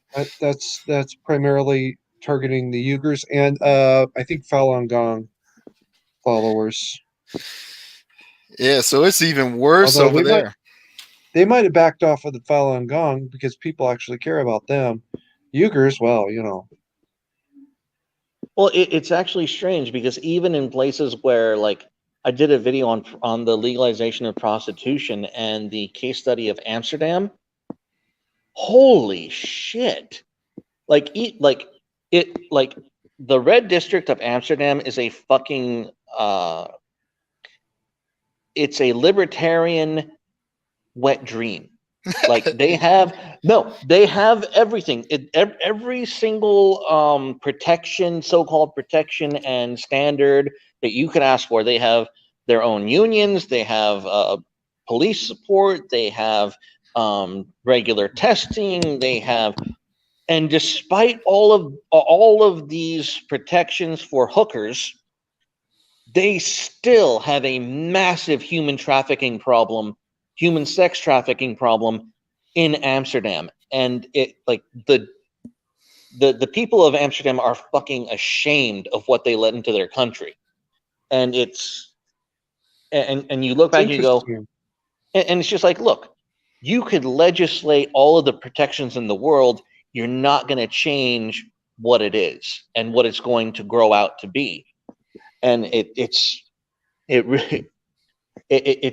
That's primarily targeting the Uyghurs and I think Falun Gong followers. Yeah, so it's even worse over there. They might have backed off of the Falun Gong because people actually care about them. Uyghurs, well, Well, it's actually strange because even in places where, like, I did a video on the legalization of prostitution and the case study of Amsterdam. Holy shit! Like the red district of Amsterdam is a fucking it's a libertarian wet dream. Like they have everything. Every single protection, so-called protection and standard that you could ask for. They have their own unions. They have police support. They have regular testing. They have, and despite all of these protections for hookers, they still have a massive human trafficking problem. Human sex trafficking problem in Amsterdam, and it like the people of Amsterdam are fucking ashamed of what they let into their country, and it's and you look back and you go, and it's just like, look, you could legislate all of the protections in the world, you're not going to change what it is and what it's going to grow out to be, and it's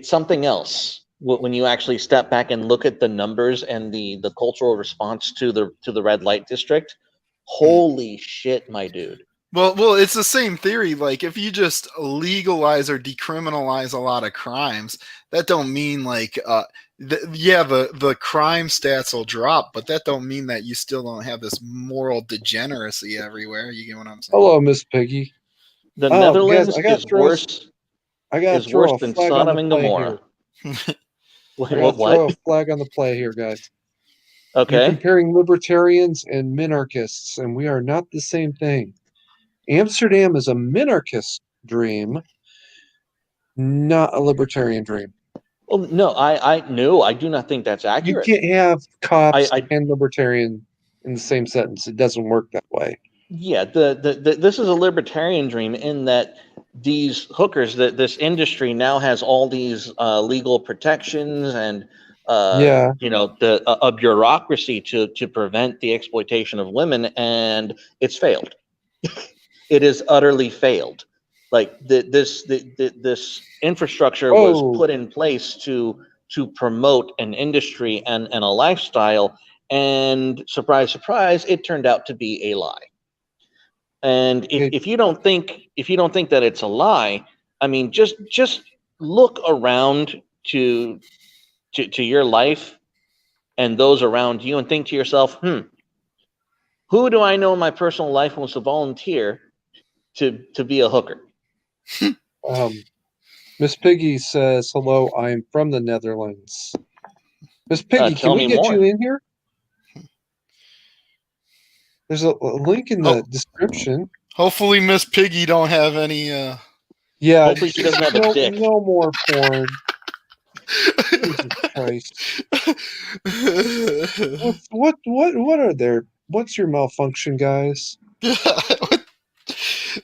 something else. When you actually step back and look at the numbers and the cultural response to the red light district, holy shit, my dude. Well, it's the same theory. Like if you just legalize or decriminalize a lot of crimes, that don't mean like the crime stats will drop, but that don't mean that you still don't have this moral degeneracy everywhere. You get what I'm saying? Hello, Miss Piggy. The Netherlands guys, is worse than Sodom and Gomorrah. I gotta throw a flag on the play here, guys. You're Okay. comparing libertarians and minarchists, and we are not the same thing. Amsterdam is a minarchist dream, not a libertarian dream. Well, no, I do not think that's You accurate. can't have cops I and libertarian in the same sentence. It doesn't work that way. Yeah, this is a libertarian dream in that these hookers, that this industry now has all these legal protections and Yeah. a bureaucracy to prevent the exploitation of women, and it's failed. It is utterly failed. Like this infrastructure was Oh, put in place to promote an industry and a lifestyle, and surprise, surprise, it turned out to be a lie. And if you don't think that it's a lie, I mean, just look around to your life and those around you and think to yourself, who do I know in my personal life wants to volunteer to be a hooker? Miss Piggy says, hello, I am from the Netherlands. Miss Piggy, Tell can we me get more. you in here? There's a link in the description. Hopefully, Miss Piggy don't have any. Yeah, Hopefully she doesn't have a dick. no more porn. Jesus Christ. What are there? What's your malfunction, guys?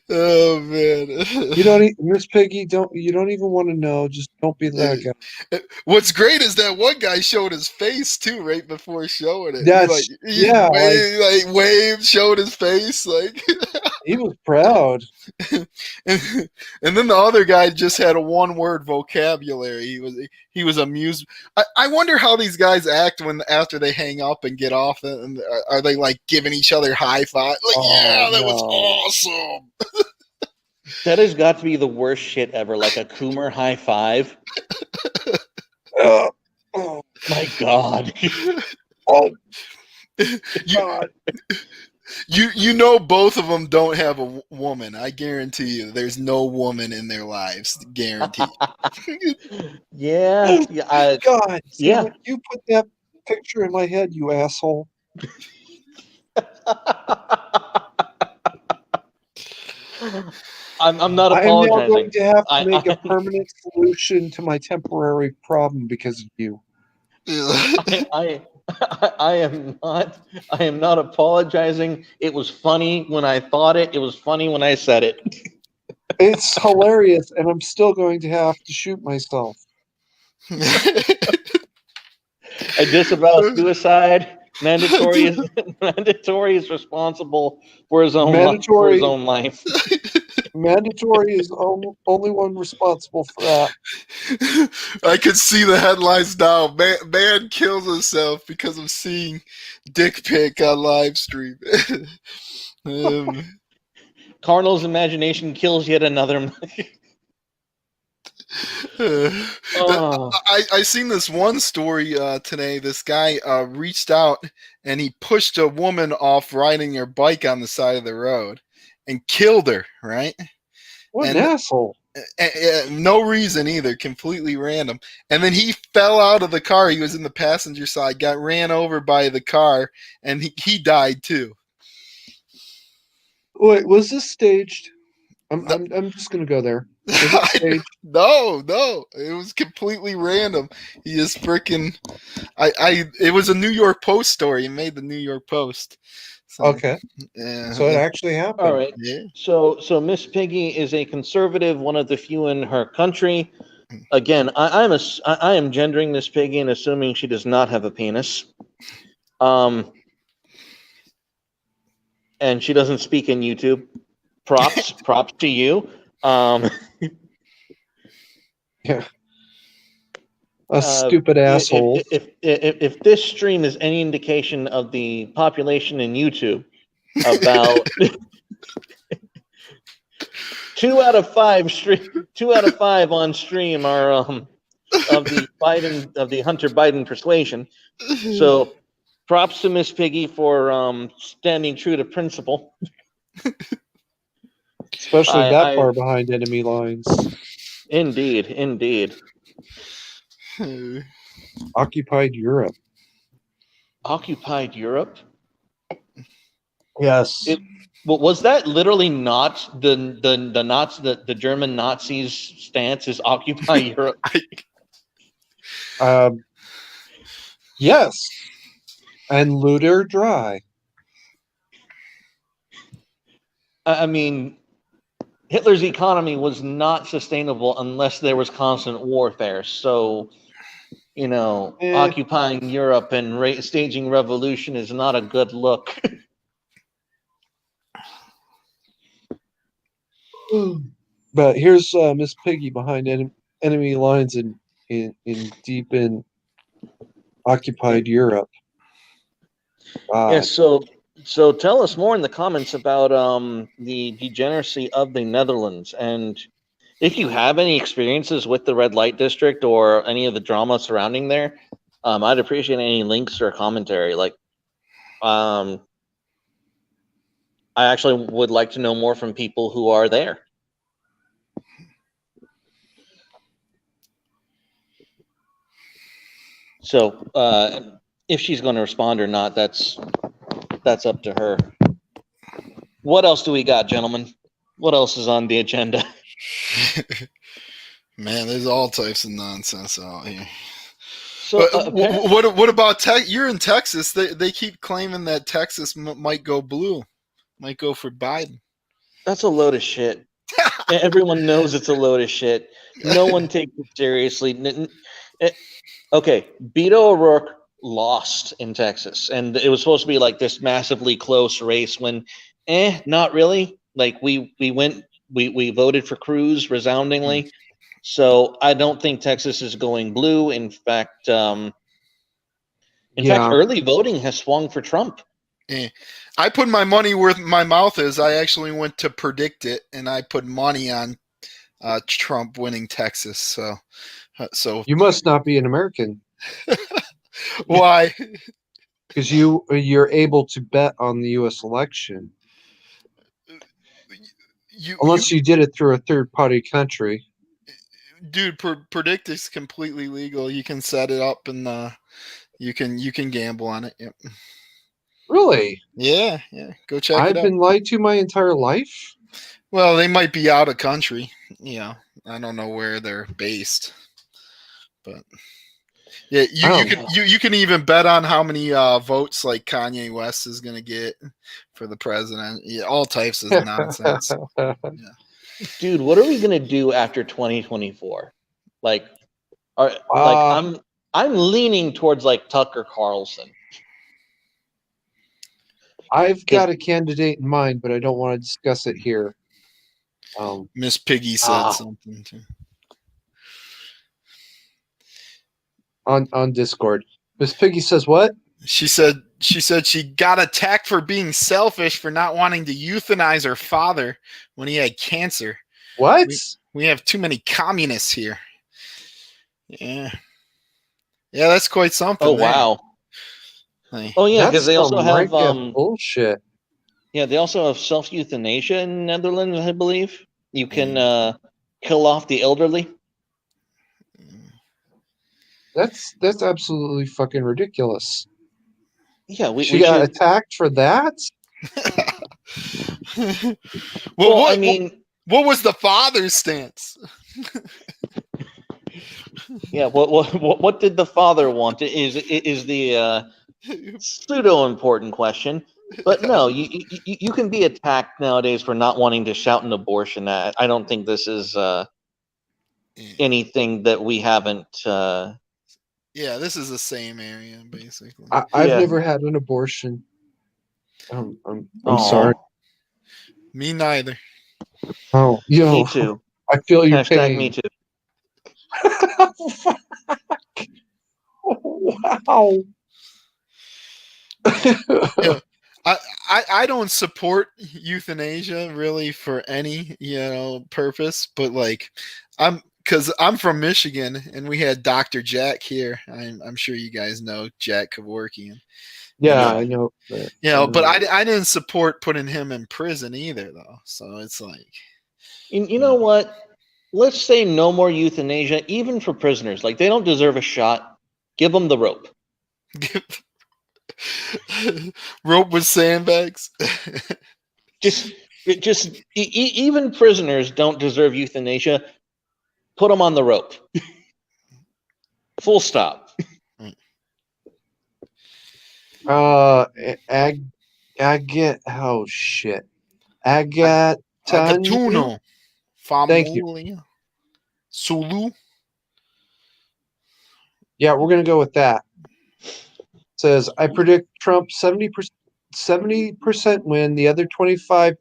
Oh man! You don't, Miss Piggy. You don't even want to know. Just don't be that guy. What's great is that one guy showed his face too right before showing it. That's He waved, showed his face, like he was proud. and then the other guy just had a one-word vocabulary. He was amused. I wonder how these guys act after they hang up and get off. And are they like giving each other high five? Like, was awesome. That has got to be the worst shit ever, like a Coomer high five. Oh my God. Oh God. You know both of them don't have a woman. I guarantee you, there's no woman in their lives. Guaranteed. Yeah. God. Yeah. You put that picture in my head, you asshole. I'm not I am now apologizing. going to have to make a permanent solution to my temporary problem because of you. I am not apologizing. It was funny when I thought it. It was funny when I said it. It's hilarious, and I'm still going to have to shoot myself. I disavow suicide. Mandatory is responsible for his own life. Mandatory is only one responsible for that. I could see the headlines now. Man kills himself because of seeing dick pic on live stream. Cardinal's imagination kills yet another. I seen this one story today. This guy reached out and he pushed a woman off riding her bike on the side of the road and killed her, right? What an asshole. No reason either, completely random. And then he fell out of the car. He was in the passenger side, got ran over by the car, and he died too. Wait, was this staged? I'm just gonna go there. No, it was completely random. He just freaking it was a New York Post story. He made the New York Post. So, okay. Yeah. So it actually happened. All right. Yeah. So Miss Piggy is a conservative, one of the few in her country. Again, I am gendering Miss Piggy and assuming she does not have a penis. And she doesn't speak in YouTube. Props to you. Yeah. A stupid asshole. If this stream is any indication of the population in YouTube, about 2 out of 5 on stream are of the Hunter Biden persuasion. So props to Miss Piggy for standing true to principle. Especially that far behind enemy lines. Indeed. Occupied Europe. occupied Europe. Yes. Well, was that literally not the German Nazis' stance? Is occupy Europe? Yes. And looter dry. I mean, Hitler's economy was not sustainable unless there was constant warfare. So, occupying Europe and staging revolution is not a good look. But here's Miss Piggy behind enemy lines in deep in occupied Europe. Yes. So tell us more in the comments about the degeneracy of the Netherlands, and if you have any experiences with the red light district or any of the drama surrounding there, I'd appreciate any links or commentary. Like, I actually would like to know more from people who are there. So, if she's going to respond or not, that's up to her. What else do we got, gentlemen? What else is on the agenda? Man, there's all types of nonsense out here. So, what about you're in Texas? They keep claiming that Texas might go blue, might go for Biden. That's a load of shit. Everyone knows it's a load of shit. No one takes it seriously. Okay, Beto O'Rourke lost in Texas, and it was supposed to be like this massively close race when, not really. Like we voted for Cruz resoundingly. So I don't think Texas is going blue. In fact, early voting has swung for Trump. I put my money where my mouth is. I actually went to predict it, and I put money on Trump winning Texas. So you must not be an American. Why? Because you're able to bet on the U.S. election. Unless you did it through a third-party country. Dude, predict is completely legal. You can set it up and you can gamble on it. Yep. Really? Yeah. Go check it out. I've been lied to my entire life? Well, they might be out of country. I don't know where they're based. But yeah, you can even bet on how many votes like Kanye West is going to get for the president. Yeah, all types of nonsense. Yeah. Dude, what are we gonna do after 2024? I'm leaning towards like Tucker Carlson. I've got a candidate in mind, but I don't want to discuss it here. Miss Piggy said something too. On Discord. Miss Piggy says what? She said she got attacked for being selfish for not wanting to euthanize her father when he had cancer. What? We have too many communists here. Yeah, that's quite something. Oh, wow. Oh yeah, because they also have bullshit. Yeah, they also have self-euthanasia in Netherlands, I believe. You can kill off the elderly. That's absolutely fucking ridiculous. Yeah, she got attacked for that. What was the father's stance? Yeah, what did the father want? Is the pseudo important question. But no, you can be attacked nowadays for not wanting to shout an abortion. I don't think this is anything that we haven't. Yeah, this is the same area basically. I've never had an abortion. I'm sorry. Me neither. Oh, me too. I feel your pain. Me too. Wow. Yeah. I don't support euthanasia really for any purpose, but like because I'm from Michigan and we had Dr. Jack here. I'm sure you guys know Jack Kevorkian. Yeah, I know. But I didn't support putting him in prison either, though. So it's like, you know what? Let's say no more euthanasia, even for prisoners. Like they don't deserve a shot. Give them the rope. Rope with sandbags. Even prisoners don't deserve euthanasia. Put them on the rope. Full stop. Agat. Oh shit. Agat. Agatuno. Thank you. Famuli. Sulu. Yeah, we're gonna go with that. Says I predict Trump 70% win. The other 25%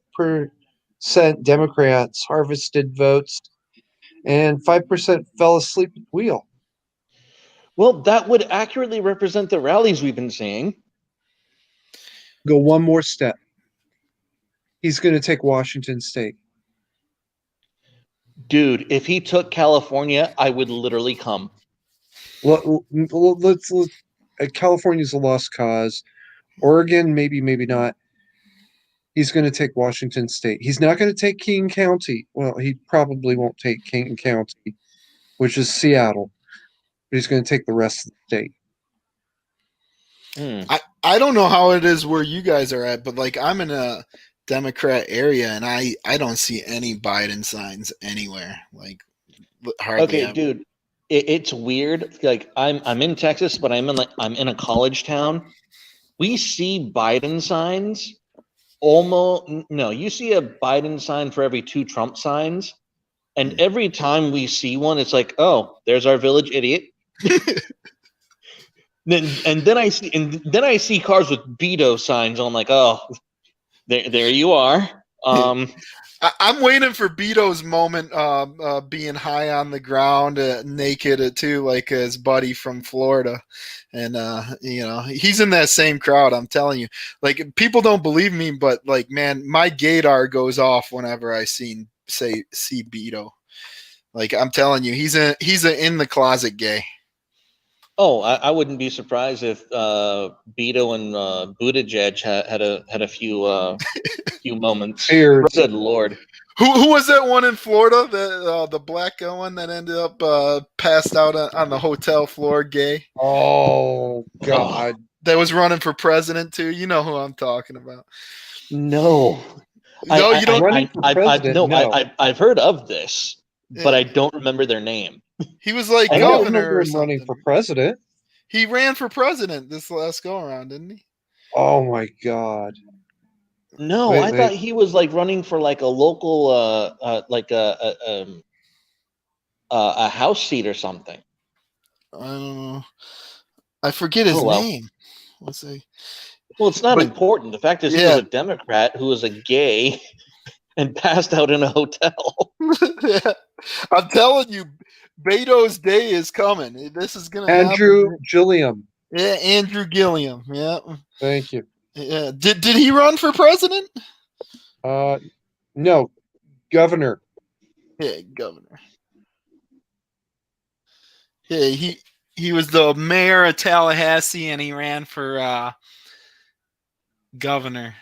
Democrats harvested votes, and 5% fell asleep at the wheel. Well, that would accurately represent the rallies we've been seeing. Go one more step. He's going to take Washington State. Dude, if he took California, I would literally come. Let's California's a lost cause. Oregon, maybe not. He's going to take Washington State. He's not going to take King County. Well, he probably won't take King County, which is Seattle. But he's going to take the rest of the state. I don't know how it is where you guys are at, but like I'm in a Democrat area and I don't see any Biden signs anywhere. Like hardly okay, ever. Dude, it's weird. Like I'm in Texas, but I'm in a college town. We see Biden signs you see a Biden sign for every 2 Trump signs. And every time we see one, it's like, oh, there's our village idiot. then I see cars with Beto signs. I'm like, oh, there you are. I'm waiting for Beto's moment, being high on the ground, naked too, like his buddy from Florida, and he's in that same crowd. I'm telling you, like people don't believe me, but like man, my gaydar goes off whenever I see Beto. Like I'm telling you, he's an in the closet gay. Oh, I wouldn't be surprised if Beto and Buttigieg had a few moments. Good Lord. Who was that one in Florida? The black one that ended up passed out on the hotel floor, gay. Oh God, that was running for president too. You know who I'm talking about? No, you don't. I've heard of this, but I don't remember their name. He was like governor or something. Running for president. He ran for president this last go around, didn't he? Oh my God. No, I thought he was like running for like a local, a house seat or something. I don't know. I forget his name. Let's see. Well, it's not important. The fact is, he was a Democrat who was a gay and passed out in a hotel. Yeah. I'm telling you, Beto's day is coming. This is gonna Andrew happen. Gilliam. Yeah, Andrew Gilliam. Yeah. Thank you. Yeah. Did he run for president? No. Governor. Yeah, governor. Yeah, he was the mayor of Tallahassee and he ran for governor.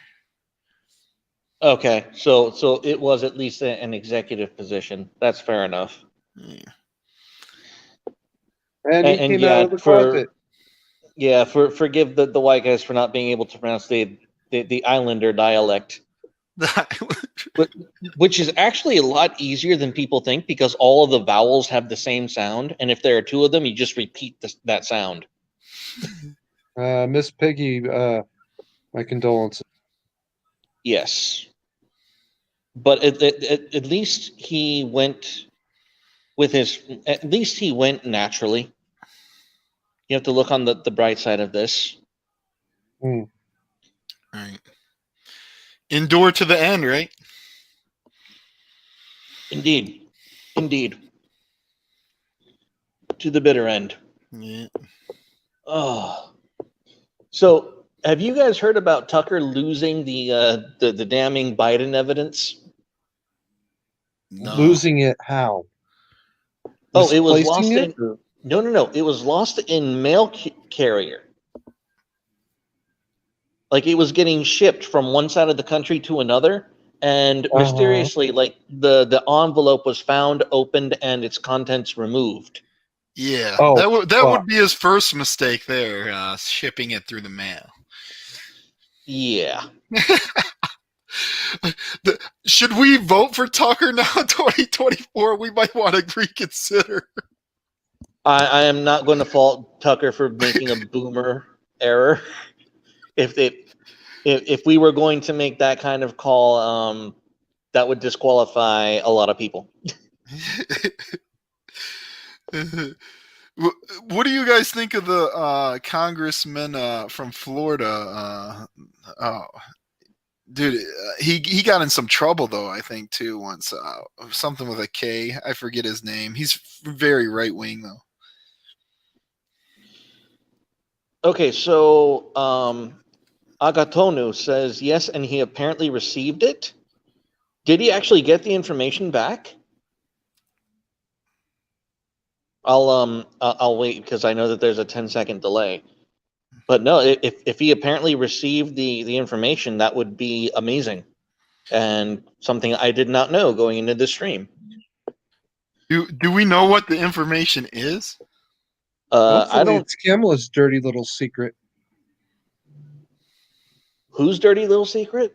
Okay, so it was at least an executive position. That's fair enough. Yeah. And he came out of the closet. Yeah, forgive the white guys for not being able to pronounce the Islander dialect, which is actually a lot easier than people think because all of the vowels have the same sound, and if there are 2 of them, you just repeat that sound. Miss Piggy, my condolences. Yes, but at least he went with his. At least he went naturally. You have to look on the bright side of this. Mm. Right. Endure to the end, right? Indeed. To the bitter end. Yeah. Oh. So, have you guys heard about Tucker losing the damning Biden evidence? No. Losing it how? Oh, it was lost Misplacing in... No. It was lost in mail carrier. Like it was getting shipped from one side of the country to another, and mysteriously, like the envelope was found, opened, and its contents removed. Yeah, that would be his first mistake there, shipping it through the mail. Yeah. Should we vote for Tucker now in 2024? We might want to reconsider. I am not going to fault Tucker for making a boomer error. If we were going to make that kind of call, that would disqualify a lot of people. What do you guys think of the congressman from Florida? Dude, he got in some trouble though. I think too once. Something with a K. I forget his name. He's very right wing though. Okay, so Agatonu says yes, and he apparently received it. Did he actually get the information back? I'll wait because I know that there's a 10-second delay. But no, if he apparently received the information, that would be amazing, and something I did not know going into the stream. Do we know what the information is? I don't. It's Kamala's dirty little secret. Whose dirty little secret?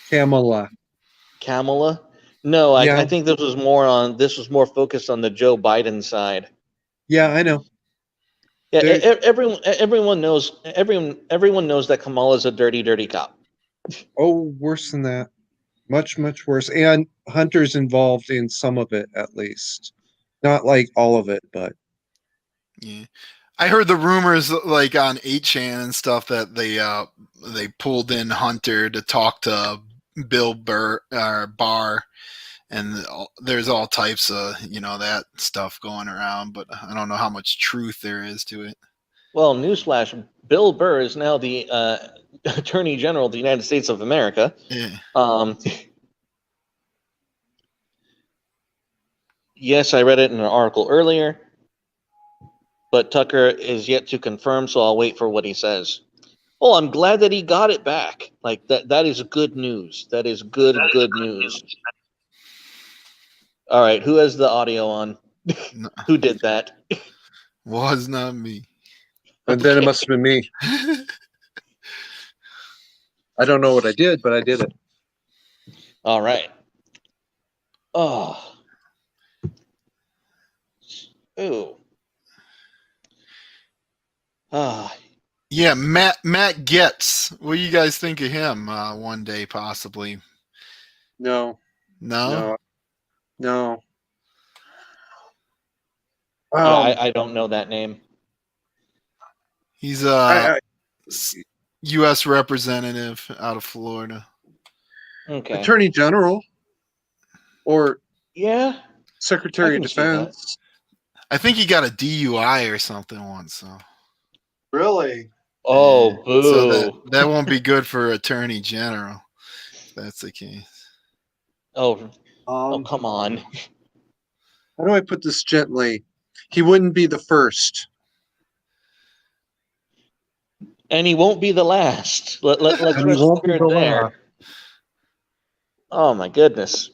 Kamala. Kamala? No, Yeah. I think this was more focused on the Joe Biden side. Yeah, I know. Yeah, everyone knows that Kamala's a dirty cop. Oh, worse than that. Much, much worse. And Hunter's involved in some of it, at least. Not like all of it, but. Yeah. I heard the rumors like on 8chan and stuff that they pulled in Hunter to talk to Bill Barr, and there's all types of that stuff going around, but I don't know how much truth there is to it. Well, newsflash: Bill Burr is now the Attorney General of the United States of America. Yeah. Yes, I read it in an article earlier, but Tucker is yet to confirm, so I'll wait for what he says. Oh, I'm glad that he got it back. Like that is good news. That is good news. All right, who has the audio on? No. Who did that? Was not me. And then it must have been me. I don't know what I did, but I did it. All right. Oh. Ooh. Ah. Yeah, Matt Getz. What do you guys think of him one day, possibly? No. No? No. Yeah, I don't know that name. He's a U.S. representative out of Florida. Okay. Attorney General or Yeah. Secretary I of can see that. Defense. I think he got a DUI or something once. So. Really? Oh, boo. So that won't be good for Attorney General, if that's the case. Oh, come on. How do I put this gently? He wouldn't be the first. And he won't be the last. Let's And he rest won't be assured the there. last. Oh my goodness.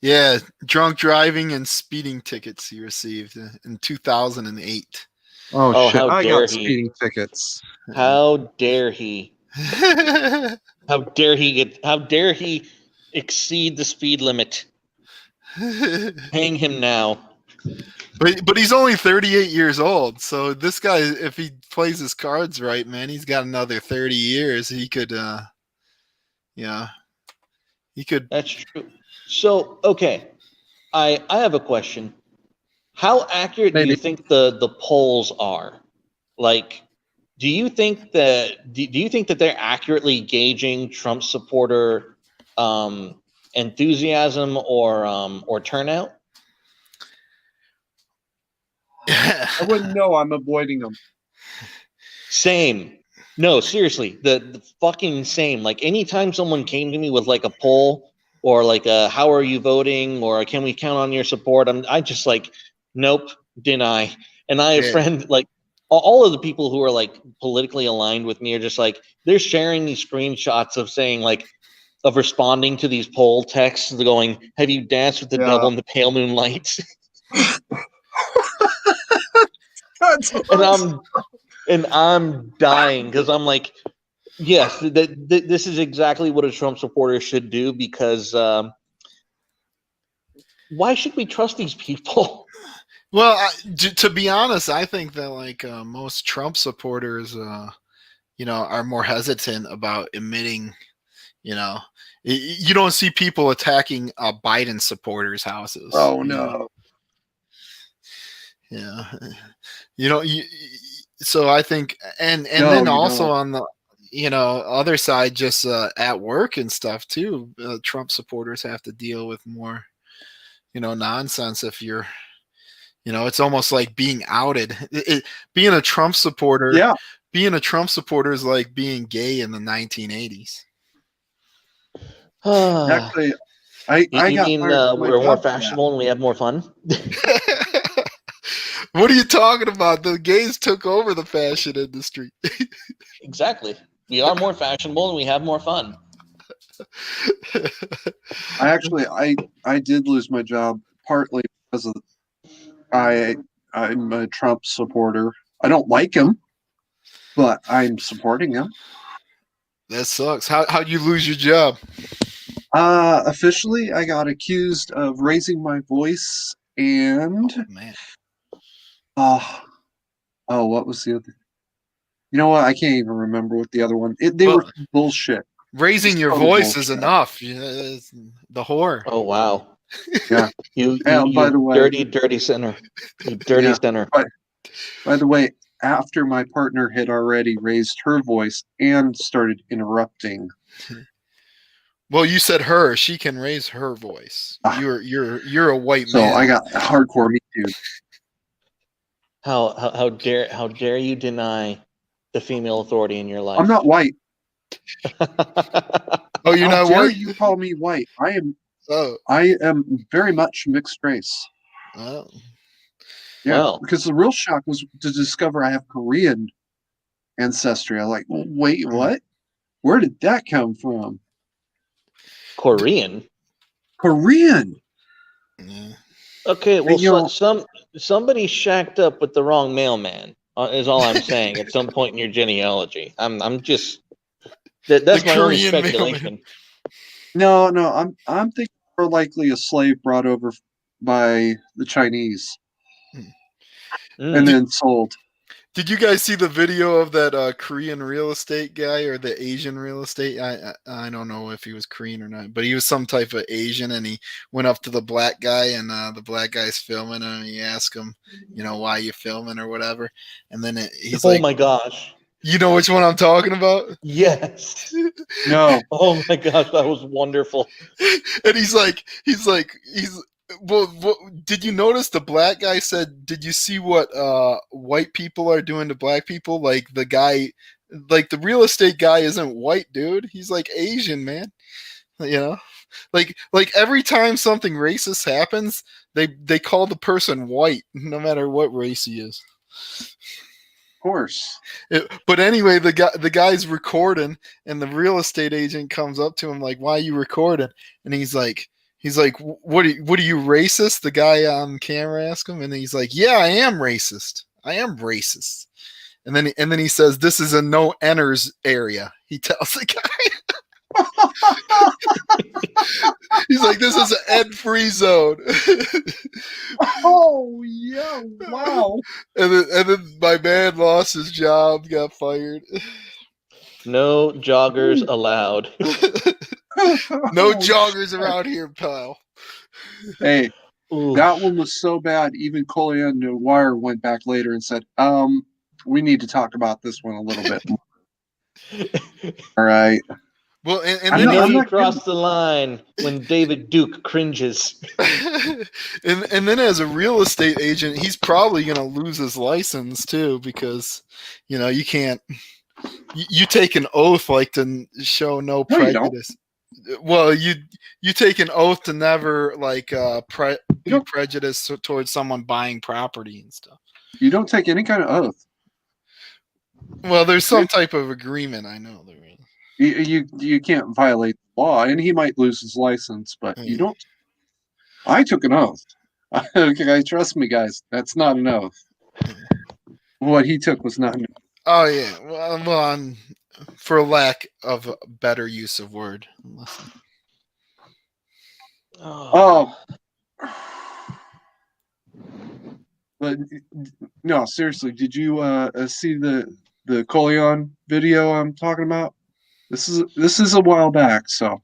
Yeah, drunk driving and speeding tickets he received in 2008. Oh, shit. how I dare got he. speeding tickets. How dare he? How dare he exceed the speed limit? Hang him now. But he's only 38 years old, so this guy, if he plays his cards right, man, he's got another 30 years. He could, he could. That's true. So, okay, I have a question. How accurate do you think the polls are? Like, do you think that they're accurately gauging Trump supporter enthusiasm or turnout? I wouldn't know. I'm avoiding them. Same. No, seriously, the fucking same. Like anytime someone came to me with like a poll or like a how are you voting or can we count on your support, I just like nope, deny. And I have friends like all of the people who are like politically aligned with me are just like they're sharing these screenshots of saying like of responding to these poll texts going, have you danced with the devil in the pale moonlight? And I'm dying because I'm like, Yes, this is exactly what a Trump supporter should do because why should we trust these people? Well, to be honest, I think that like most Trump supporters, are more hesitant about admitting. You don't see people attacking Biden supporters' houses. Oh no. Yeah, so I think, and No, then you also don't. on the other side, just at work and stuff too, Trump supporters have to deal with more nonsense. If you're it's almost like being outed. Being a Trump supporter, Yeah. being a Trump supporter is like being gay in the 1980s. Actually, I You got mean fired from my we're more job for that. fashionable and we have more fun? What are you talking about? The gays took over the fashion industry. Exactly. We are more fashionable and we have more fun. I did lose my job partly because of I'm a Trump supporter. I don't like him, but I'm supporting him. That sucks. How'd you lose your job? Officially, I got accused of raising my voice and Man, what was the other? You know what? I can't even remember what the other one. They Well, were bullshit. raising It's your total voice is bullshit. enough. It's the whore. Oh wow. Yeah. You By the way, dirty sinner. You dirty Yeah. sinner. By the way, after my partner had already raised her voice and started interrupting. Well, you said her. She can raise her voice. You're a white So man. I got hardcore me too. How dare you deny the female authority in your life? I'm not white. Oh, you're How not dare white? you call me white? Oh, I am very much mixed race. oh. Yeah, Well. because the real shock was to discover I have Korean ancestry. I'm like, wait, what? Where did that come from? Korean. Korean. Yeah. Okay, well, You know- somebody shacked up with the wrong mailman. Is all I'm saying. At some point in your genealogy, I'm just that's The my only Korean speculation. No, I'm thinking more likely a slave brought over by the Chinese and then sold. Did you guys see the video of that Korean real estate guy or the Asian real estate? I don't know if he was Korean or not, but he was some type of Asian, and he went up to the black guy, and the black guy's filming him, and he asked him, why you filming or whatever, and then he's like, "Oh my gosh, you know which one I'm talking about?" yes. No. Oh my gosh, that was wonderful. And he's well, did you notice the black guy said, did you see what white people are doing to black people? Like the guy, like the real estate guy isn't white, dude. He's like Asian, man. Like every time something racist happens, they call the person white, no matter what race he is. Of course. But anyway, the guy's recording, and the real estate agent comes up to him like, "Why are you recording?" And he's like, "What are you racist?" The guy on camera asked him, and he's like, "Yeah, I am racist. I am racist." And then he says, "This is a no enters area." He tells the guy. He's like, "This is an ed free zone." Oh yeah! Wow. And then my man lost his job, got fired. No joggers allowed. No joggers around here, pal. Hey, Ooh. that one was so bad. Even Colian Noir went back later and said, we need to talk about this one a little bit more." All right. Well, and You then know I'm you not cross the line when David Duke cringes. and then as a real estate agent, he's probably going to lose his license too, because you can't. You take an oath like to show no No, you don't. prejudice. Well, you take an oath to never like be prejudiced towards someone buying property and stuff. You don't take any kind of oath. Well, there's some type of agreement. I know there is. You can't violate the law, and he might lose his license, but you don't. I took an oath. Okay, trust me, guys. That's not an oath. What he took was not an oath. Oh yeah, well, for lack of a better use of word. Listen. Oh, but no, seriously, did you see the Coleon video I'm talking about? This is a while back, so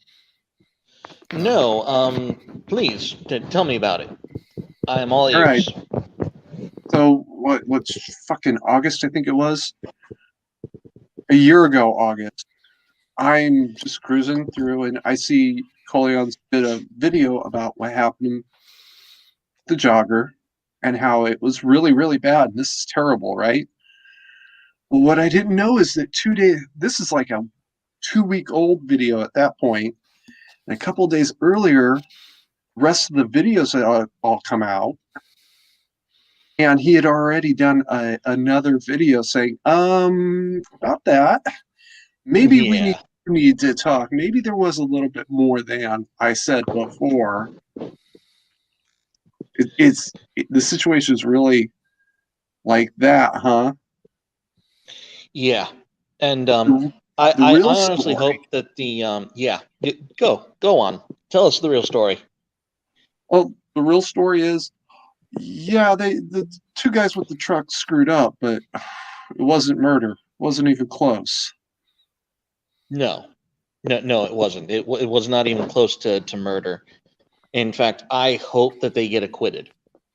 No, please tell me about it. I am all all right. ears. So what's fucking August, I think it was. A year ago, August, I'm just cruising through and I see Coleon's did a video about what happened to the jogger and how it was really, really bad. This is terrible, right? Well, what I didn't know is that this is like a 2-week old video at that point. And a couple of days earlier, rest of the videos had all come out. And he had already done another video saying, about that. Maybe we Yeah. need to talk. Maybe there was a little bit more than I said before. The situation is really like that, huh? Yeah. And The, I, the I real I honestly story. hope that go on. Tell us the real story. Well, the real story is, yeah, the two guys with the truck screwed up, but it wasn't murder. It wasn't even close. No, it wasn't. It was not even close to murder. In fact, I hope that they get acquitted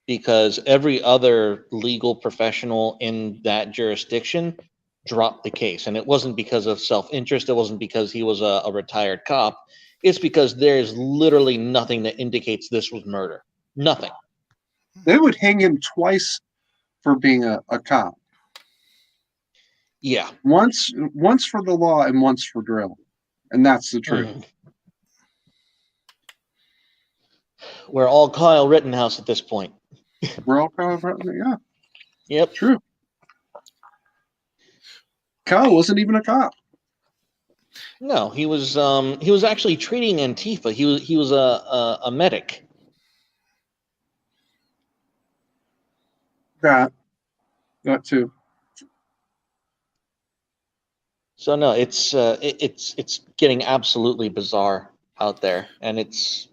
because every other legal professional in that jurisdiction dropped the case. And it wasn't because of self-interest. It wasn't because he was a retired cop. It's because there's literally nothing that indicates this was murder. Nothing. They would hang him twice for being a cop. Yeah. Once for the law and once for drill. And that's the truth. Mm. We're all Kyle Rittenhouse at this point. We're all kind of, yeah, Yep. true. Kyle wasn't even a cop. No, he was actually treating Antifa. He was a medic. That too. So no, it's getting absolutely bizarre out there, and it's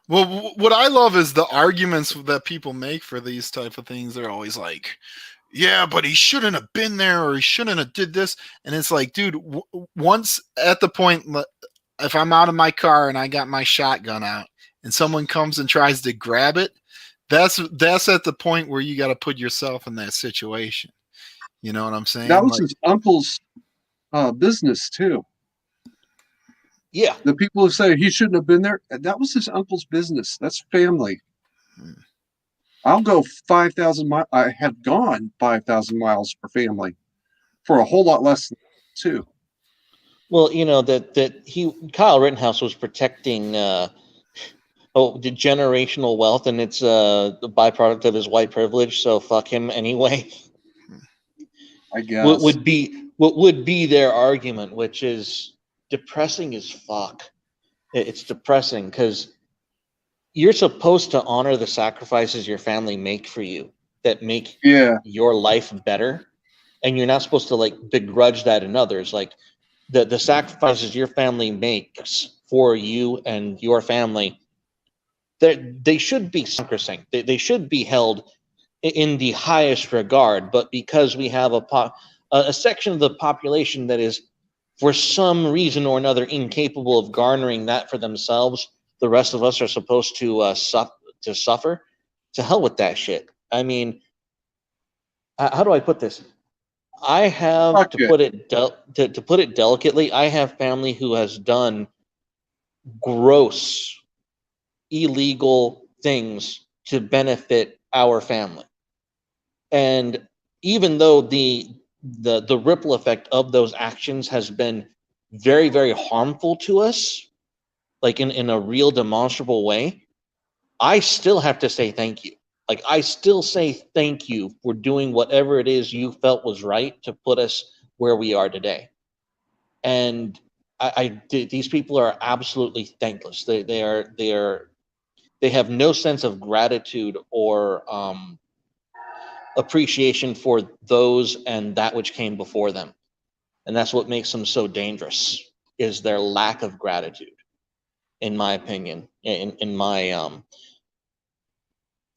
Well, what I love is the arguments that people make for these type of things. They're always like, yeah, but he shouldn't have been there, or he shouldn't have did this. And it's like, dude, once at the point, if I'm out of my car and I got my shotgun out and someone comes and tries to grab it, that's at the point where you got to put yourself in that situation. You know what I'm saying? That was his uncle's business too. yeah. The people who say he shouldn't have been there, that was his uncle's business. That's family. I'll go 5,000 miles. I have gone 5,000 miles for family for a whole lot less than two. Well, you know that Kyle Rittenhouse was protecting the generational wealth, and it's the byproduct of his white privilege. So fuck him anyway. I guess What would be their argument, which is depressing as fuck. It's depressing because you're supposed to honor the sacrifices your family make for you that make your life better, and you're not supposed to like begrudge that in others. Like the sacrifices your family makes for you and your family, they should be sacrosanct. They should be held in the highest regard. But because we have a section of the population that is, for some reason or another, incapable of garnering that for themselves, the rest of us are supposed to suffer. To hell with that shit. I mean, how do I put this? I have to put it delicately. I have family who has done gross, illegal things to benefit our family, and even though the ripple effect of those actions has been very, very harmful to us, like in a real demonstrable way, I still have to say thank you. Like I still say thank you for doing whatever it is you felt was right to put us where we are today. And these people are absolutely thankless. They have no sense of gratitude or appreciation for those and that which came before them. And that's what makes them so dangerous, is their lack of gratitude, in my opinion. In my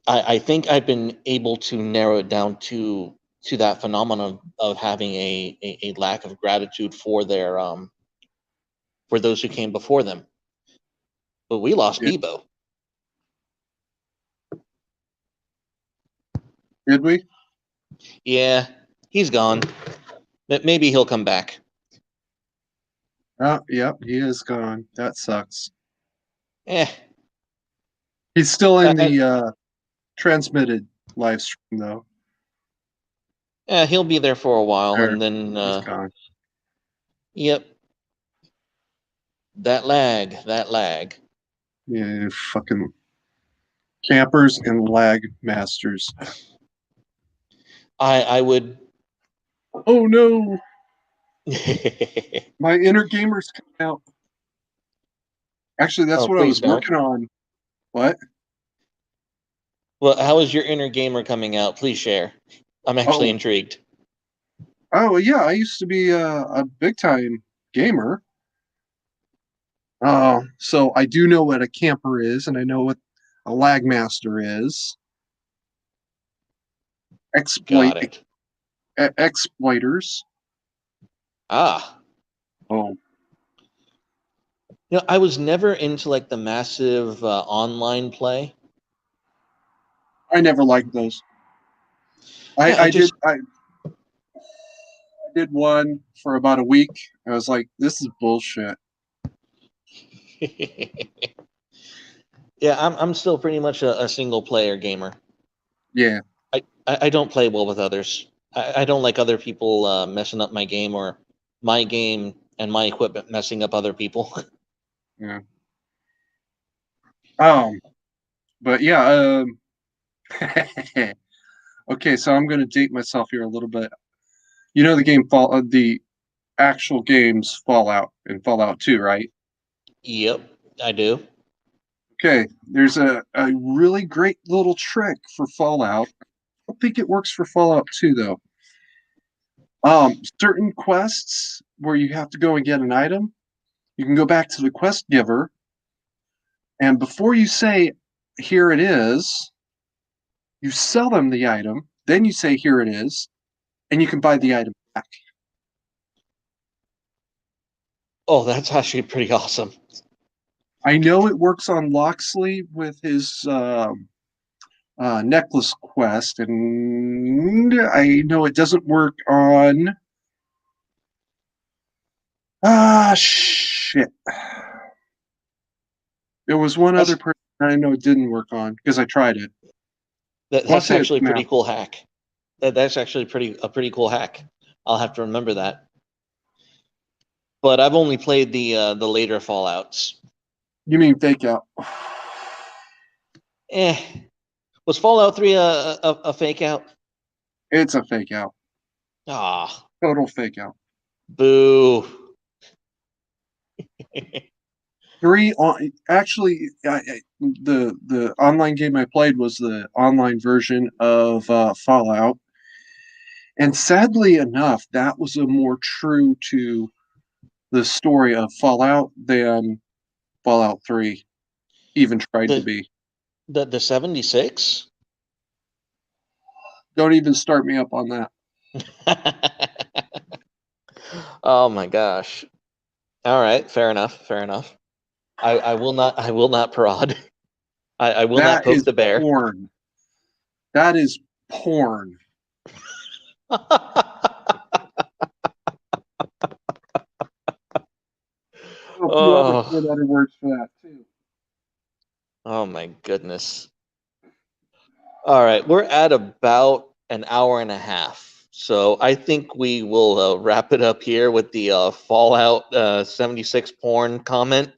I think I've been able to narrow it down to that phenomenon of having a lack of gratitude for their for those who came before them. But we lost Yeah. Bebo. Did we? Yeah, he's gone. But maybe he'll come back. Oh, yep, he is gone. That sucks. Eh. He's still in And- the transmitted live stream though. Yeah, he'll be there for a while, There, and then he's gone. yep. That lag. Yeah, fucking campers and lag masters. I would. Oh no, my inner gamer's coming out. Actually, that's Oh, what I please was don't. working on. What? Well, how is your inner gamer coming out? Please share. I'm actually intrigued. Oh yeah, I used to be a big time gamer. So I do know what a camper is, and I know what a lag master is. Got it. Exploiters. Ah. Oh, I was never into like the massive online play. I never liked those. Yeah, I just I did one for about a week. I was like, this is bullshit. yeah, I'm still pretty much a single player gamer. Yeah. I don't play well with others. I don't like other people messing up my game, or my game and my equipment messing up other people. Yeah. But yeah, okay, so I'm going to date myself here a little bit. You know the actual games Fallout and Fallout 2, right? Yep, I do. Okay, there's a really great little trick for Fallout. I don't think it works for Fallout 2 though. Certain quests where you have to go and get an item, you can go back to the quest giver, and before you say, here it is, you sell them the item, then you say, here it is, and you can buy the item back. Oh, that's actually pretty awesome. I know it works on Loxley with his necklace quest, and I know it doesn't work on. Shit. There was one That's other person I know it didn't work on because I tried it. that's say it's actually a pretty map. cool hack. That's actually a pretty cool hack. I'll have to remember that. But I've only played the later Fallouts. You mean fake out? Was Fallout 3 a fake out? It's a fake out. Ah, Total fake out. boo. Actually, the online game I played was the online version of Fallout, and sadly enough, that was a more true to the story of Fallout than Fallout 3 even tried to be. The 76? Don't even start me up on that. Oh my gosh. All right, fair enough. I will not prod. I will not That poke is the bear. porn. That is porn. Oh. A few other words for that too. Oh my goodness. All right, we're at about an hour and a half. So I think we will wrap it up here with the Fallout 76 porn comment.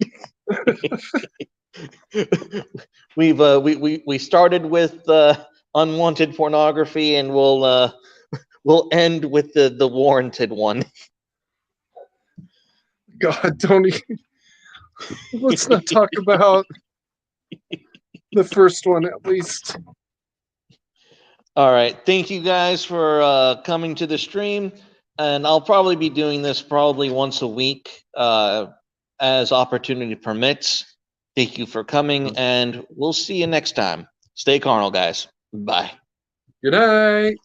We started with unwanted pornography, and we'll end with the warranted one. God, don't even. Let's not talk about the first one at least. All right, thank you guys for coming to the stream. and I'll probably be doing this probably once a week as opportunity permits. Thank you for coming, and we'll see you next time. Stay carnal, guys. Bye. Good night.